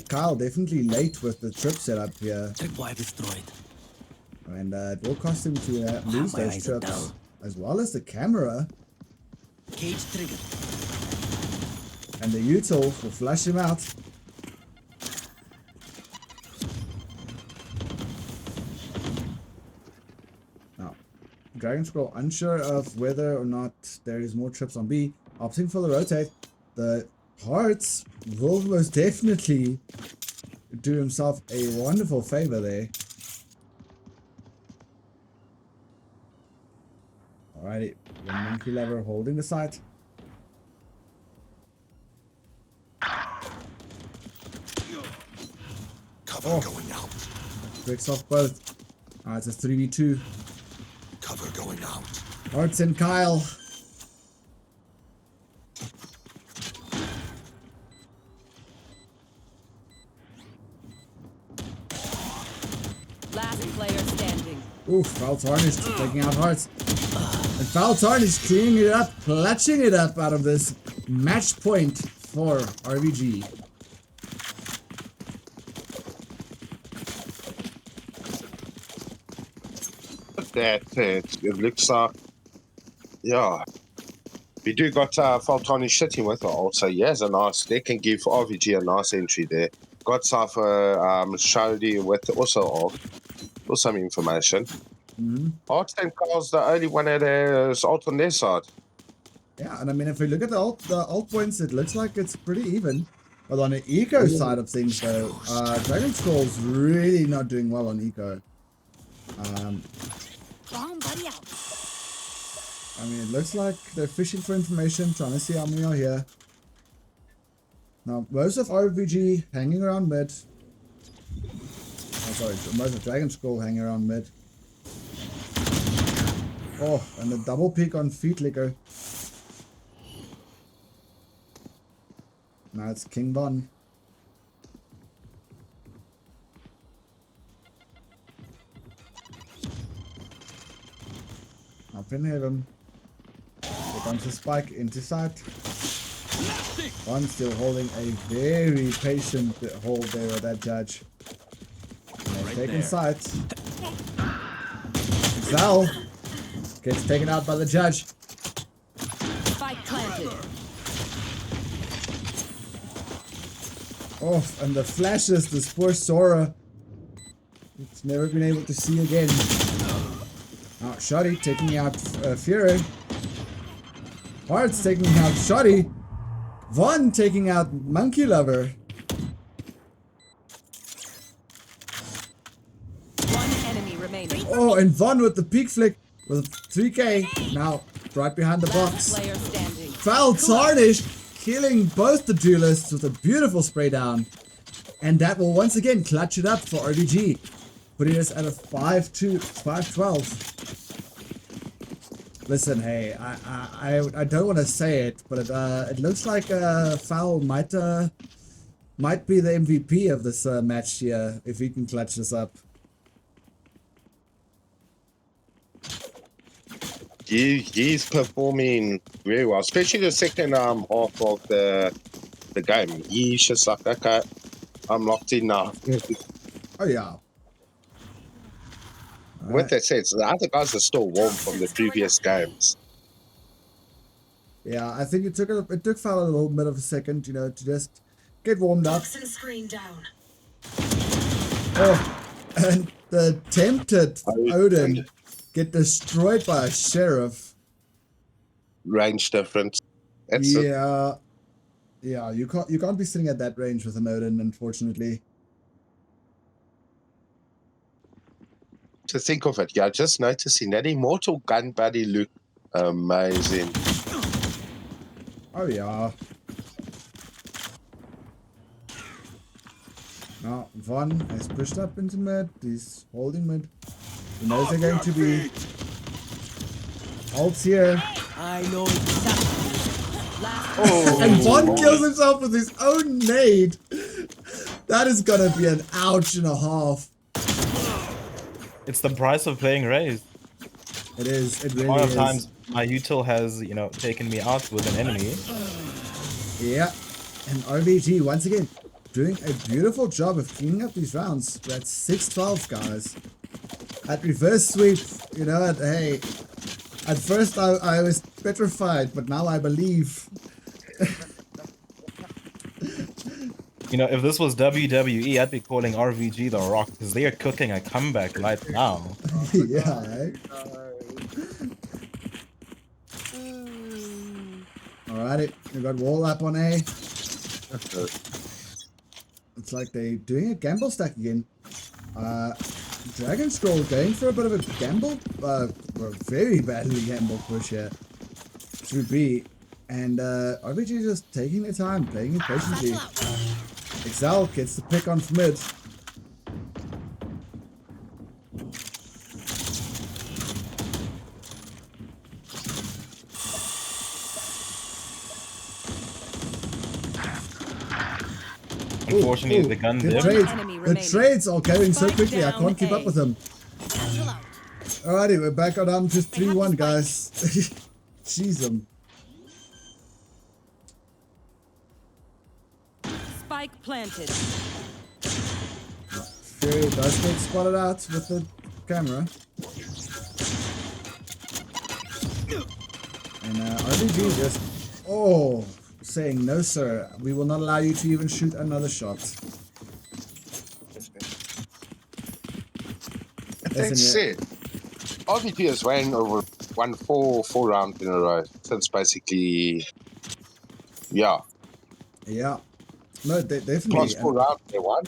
Kyle definitely late with the trip setup here. Tripwire destroyed. And it will cost him to lose those trips, as well as the camera. Cage triggered. And the util will flush him out. Now, Dragon Scroll unsure of whether or not there is more trips on B, opting for the rotate. The Hearts will most definitely do himself a wonderful favor there. Alrighty, the Monkey Lover holding the site. Cover going out. Breaks off both. It's a 3v2. Cover going out. Hearts and Kyle. Last player standing. Oof, Foul Tarnished taking out Hearts. And Foul Tarnished cleaning it up, clutching it up out of this match point for RVG. That it looks like, yeah. We do got Faltani sitting with her also. Yes, a nice. They can give RVG a nice entry there. Got Safa Shadi with also some information. Hearts and Carl's the only one that is alt on their side. Yeah, and I mean, if we look at the alt points, it looks like it's pretty even. But on the eco side of things, though, Dragon Scroll's really not doing well on eco. I mean, it looks like they're fishing for information, trying to see how many are here. Now, most of RVG hanging around mid. Oh, sorry, most of Dragon Scroll hanging around mid. Oh, and the double peek on Feet Licker. Now it's King Von. Up in heaven. Here comes the spike into sight. One still holding a very patient hold there with that judge. Right taking sight. Zal gets taken out by the judge. Spike planted. Oh, and the flashes, this poor Sora. It's never been able to see again. Now, Shoddy taking out Fury. Hearts taking out Shoddy. Von taking out Monkey Lover. One enemy remaining. Oh, and Von with the peak flick with 3k. Now, right behind the box. Player standing. Foul Tarnished, killing both the duelists with a beautiful spray down. And that will once again clutch it up for RVG. Putting us at a 5-2, 5-12. Listen, hey, I don't want to say it, but it looks like Foul might be the MVP of this match here if he can clutch this up. He's performing very well, especially the second half of the game. He's just like, okay, I'm locked in now. Oh yeah. With that said, the other guys are still warm from the previous games. Yeah, I think it took Foul a little bit of a second, you know, to just get warmed up. Toxin screen down. Oh, and the tempted Odin get destroyed by a sheriff. Range difference. That's it. Yeah, yeah, you can't be sitting at that range with an Odin, unfortunately. To think of it, yeah, just noticing that immortal gun buddy look amazing. Oh yeah. Now Von has pushed up into mid. He's holding mid. He knows they're going to be ults here. I know exactly. And Von kills himself with his own nade. That is gonna be an ouch and a half. It's the price of playing Raze. It is. It A really lot of is. times my util has, you know, taken me out with an enemy. Yeah. And RVG once again doing a beautiful job of cleaning up these rounds. That's 6-12, guys. At reverse sweep, you know, hey, at first I was petrified, but now I believe. You know, if this was WWE, I'd be calling RVG the Rock because they are cooking a comeback right now. Yeah, right? Alrighty, we got wall up on A. It's like they doing a gamble stack again. Dragon Scroll going for a bit of a gamble, or a very badly gambled push here through B, and RVG just taking their time, playing it patiently. Excel gets the pick on mid. Unfortunately, the gun The there. trades, enemy the remaining. trades are going so Spike quickly, I down can't keep A. up with them. Cancel out. Alrighty, we're back on to 3-1, guys. Jeez, Spike planted. Fury does get spotted out with the camera. And RVG just, saying, no sir, we will not allow you to even shoot another shot. That's it. RVG has won four rounds in a row since basically, yeah, Yeah. No, definitely. last 4 rounds they won,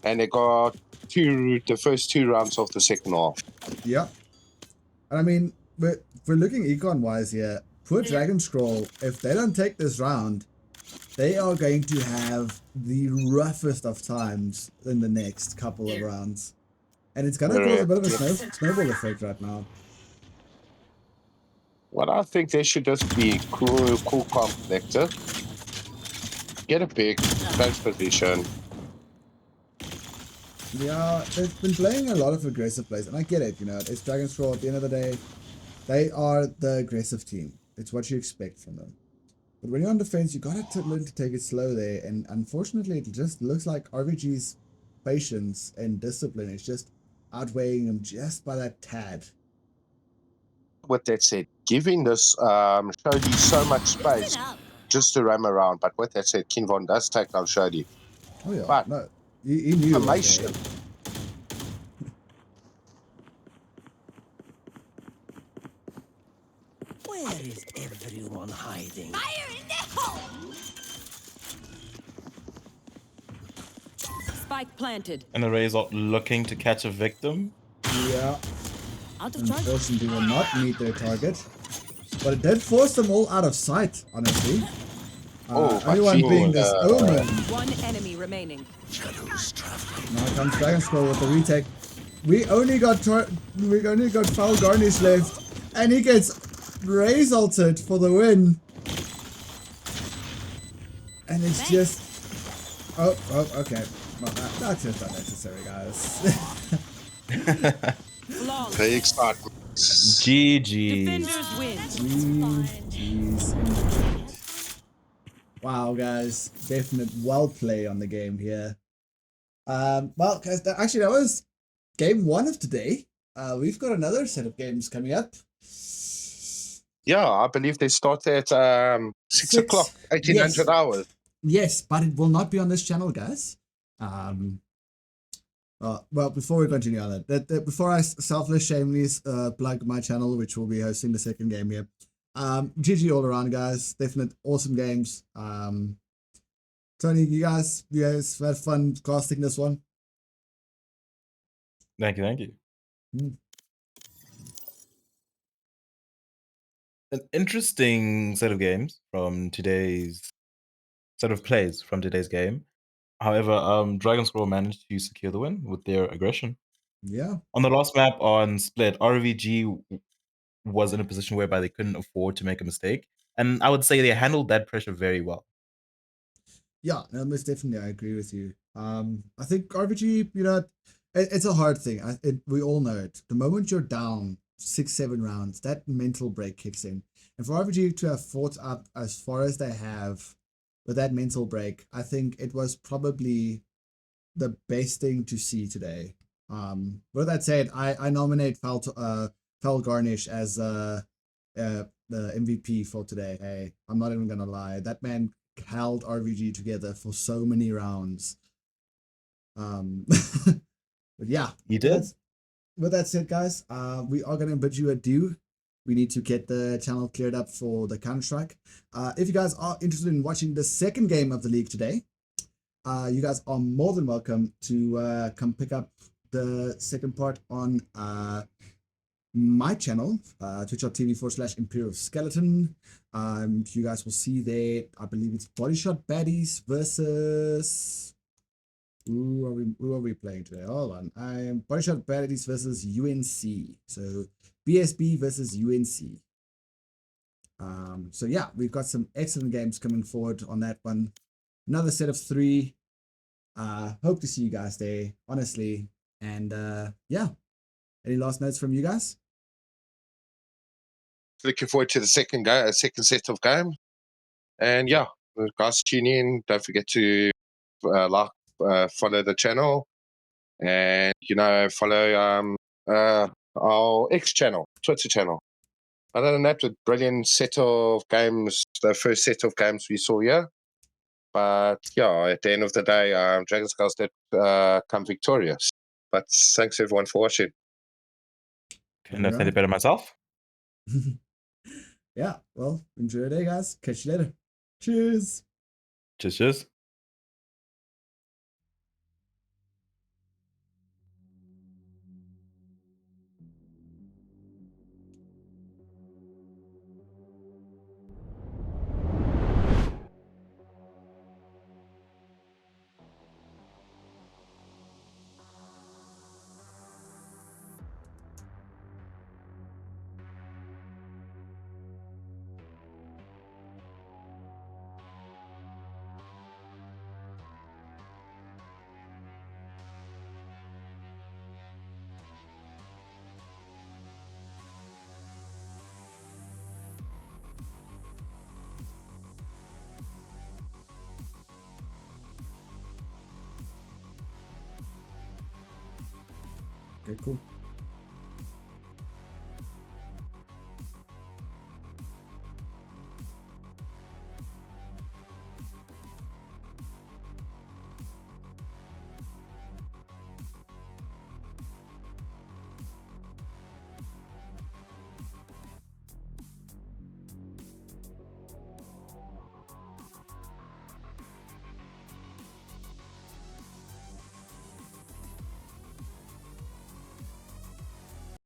and they got the first 2 rounds of the second half. Yeah. I mean, we're looking econ-wise here. Poor Dragon Scroll, if they don't take this round, they are going to have the roughest of times in the next couple of rounds. And it's going to cause a bit of a snowball effect right now. Well, I think they should just be cool, calm, collected. Get a pick, change position. Yeah, they've been playing a lot of aggressive plays, and I get it, it's Dragon Scroll at the end of the day. They are the aggressive team. It's what you expect from them. But when you're on defense, you gotta learn to take it slow there, and unfortunately, it just looks like RVG's patience and discipline is just outweighing them just by that tad. With that said, giving this Shody so much space just to roam around. But with that said, Kinvon does take down Shody. Oh yeah, But no, he knew. information. Where is everyone hiding? Fire in the hole! Spike planted. And the Rays are looking to catch a victim. Yeah, Out of charge. unfortunately, will not meet their target, but it did force them all out of sight. Honestly, anyone being this Omen. One enemy remaining. Shadows traveling. Now comes Dragon Scroll with the retake. We only got Foul Garnish left, and he gets Rays ulted for the win. And it's just okay. Well, that's just unnecessary, guys. Flawless. Big start. GG. Defenders win. Jeez, indeed. Wow, guys, definite well play on the game here. Well, guys, actually, that was game 1 of today. We've got another set of games coming up. Yeah, I believe they start at 6 o'clock, 1800 Yes. hours. Yes, but it will not be on this channel, guys. Well, before we continue on that, before I selfless shameless plug my channel, which will be hosting the second game here. GG all around, guys. Definite awesome games. Tony, you guys had fun casting this one. Thank you. An interesting set of games from today's set of plays from today's game. However, Dragon Scroll managed to secure the win with their aggression. Yeah. On the last map on Split, RVG was in a position whereby they couldn't afford to make a mistake. And I would say they handled that pressure very well. Yeah, no, most definitely, I agree with you. I think RVG, it's a hard thing. We all know it. The moment you're down 6-7 rounds, that mental break kicks in. And for RVG to have fought up as far as they have with that mental break, I think it was probably the best thing to see today. With that said, I nominate Foul Garnish as the MVP for today. Hey, I'm not even gonna lie. That man held RVG together for so many rounds. But yeah, He did. With that said, guys, we are gonna bid you adieu. We need to get the channel cleared up for the Counter-Strike. If you guys are interested in watching the second game of the league today, you guys are more than welcome to come pick up the second part on my channel, twitch.tv/Imperial Skeleton. You guys will see there, I believe it's Body Shot Baddies versus... Who are we playing today? Hold on. I am Body Shot Baddies versus UNC. So BSB versus UNC. So yeah, we've got some excellent games coming forward on that one. Another set of 3. Hope to see you guys there, honestly. And yeah, any last notes from you guys? Looking forward to the second set of game. And yeah, guys, tune in. Don't forget to follow the channel, and follow our X channel, Twitter channel. Other than that, a brilliant set of games. The first set of games we saw here. But yeah, at the end of the day, Dragon Scales did come victorious. But thanks everyone for watching. Couldn't have said it better myself. Yeah, well, enjoy your day, guys. Catch you later. Cheers. Cheers. Okay, cool.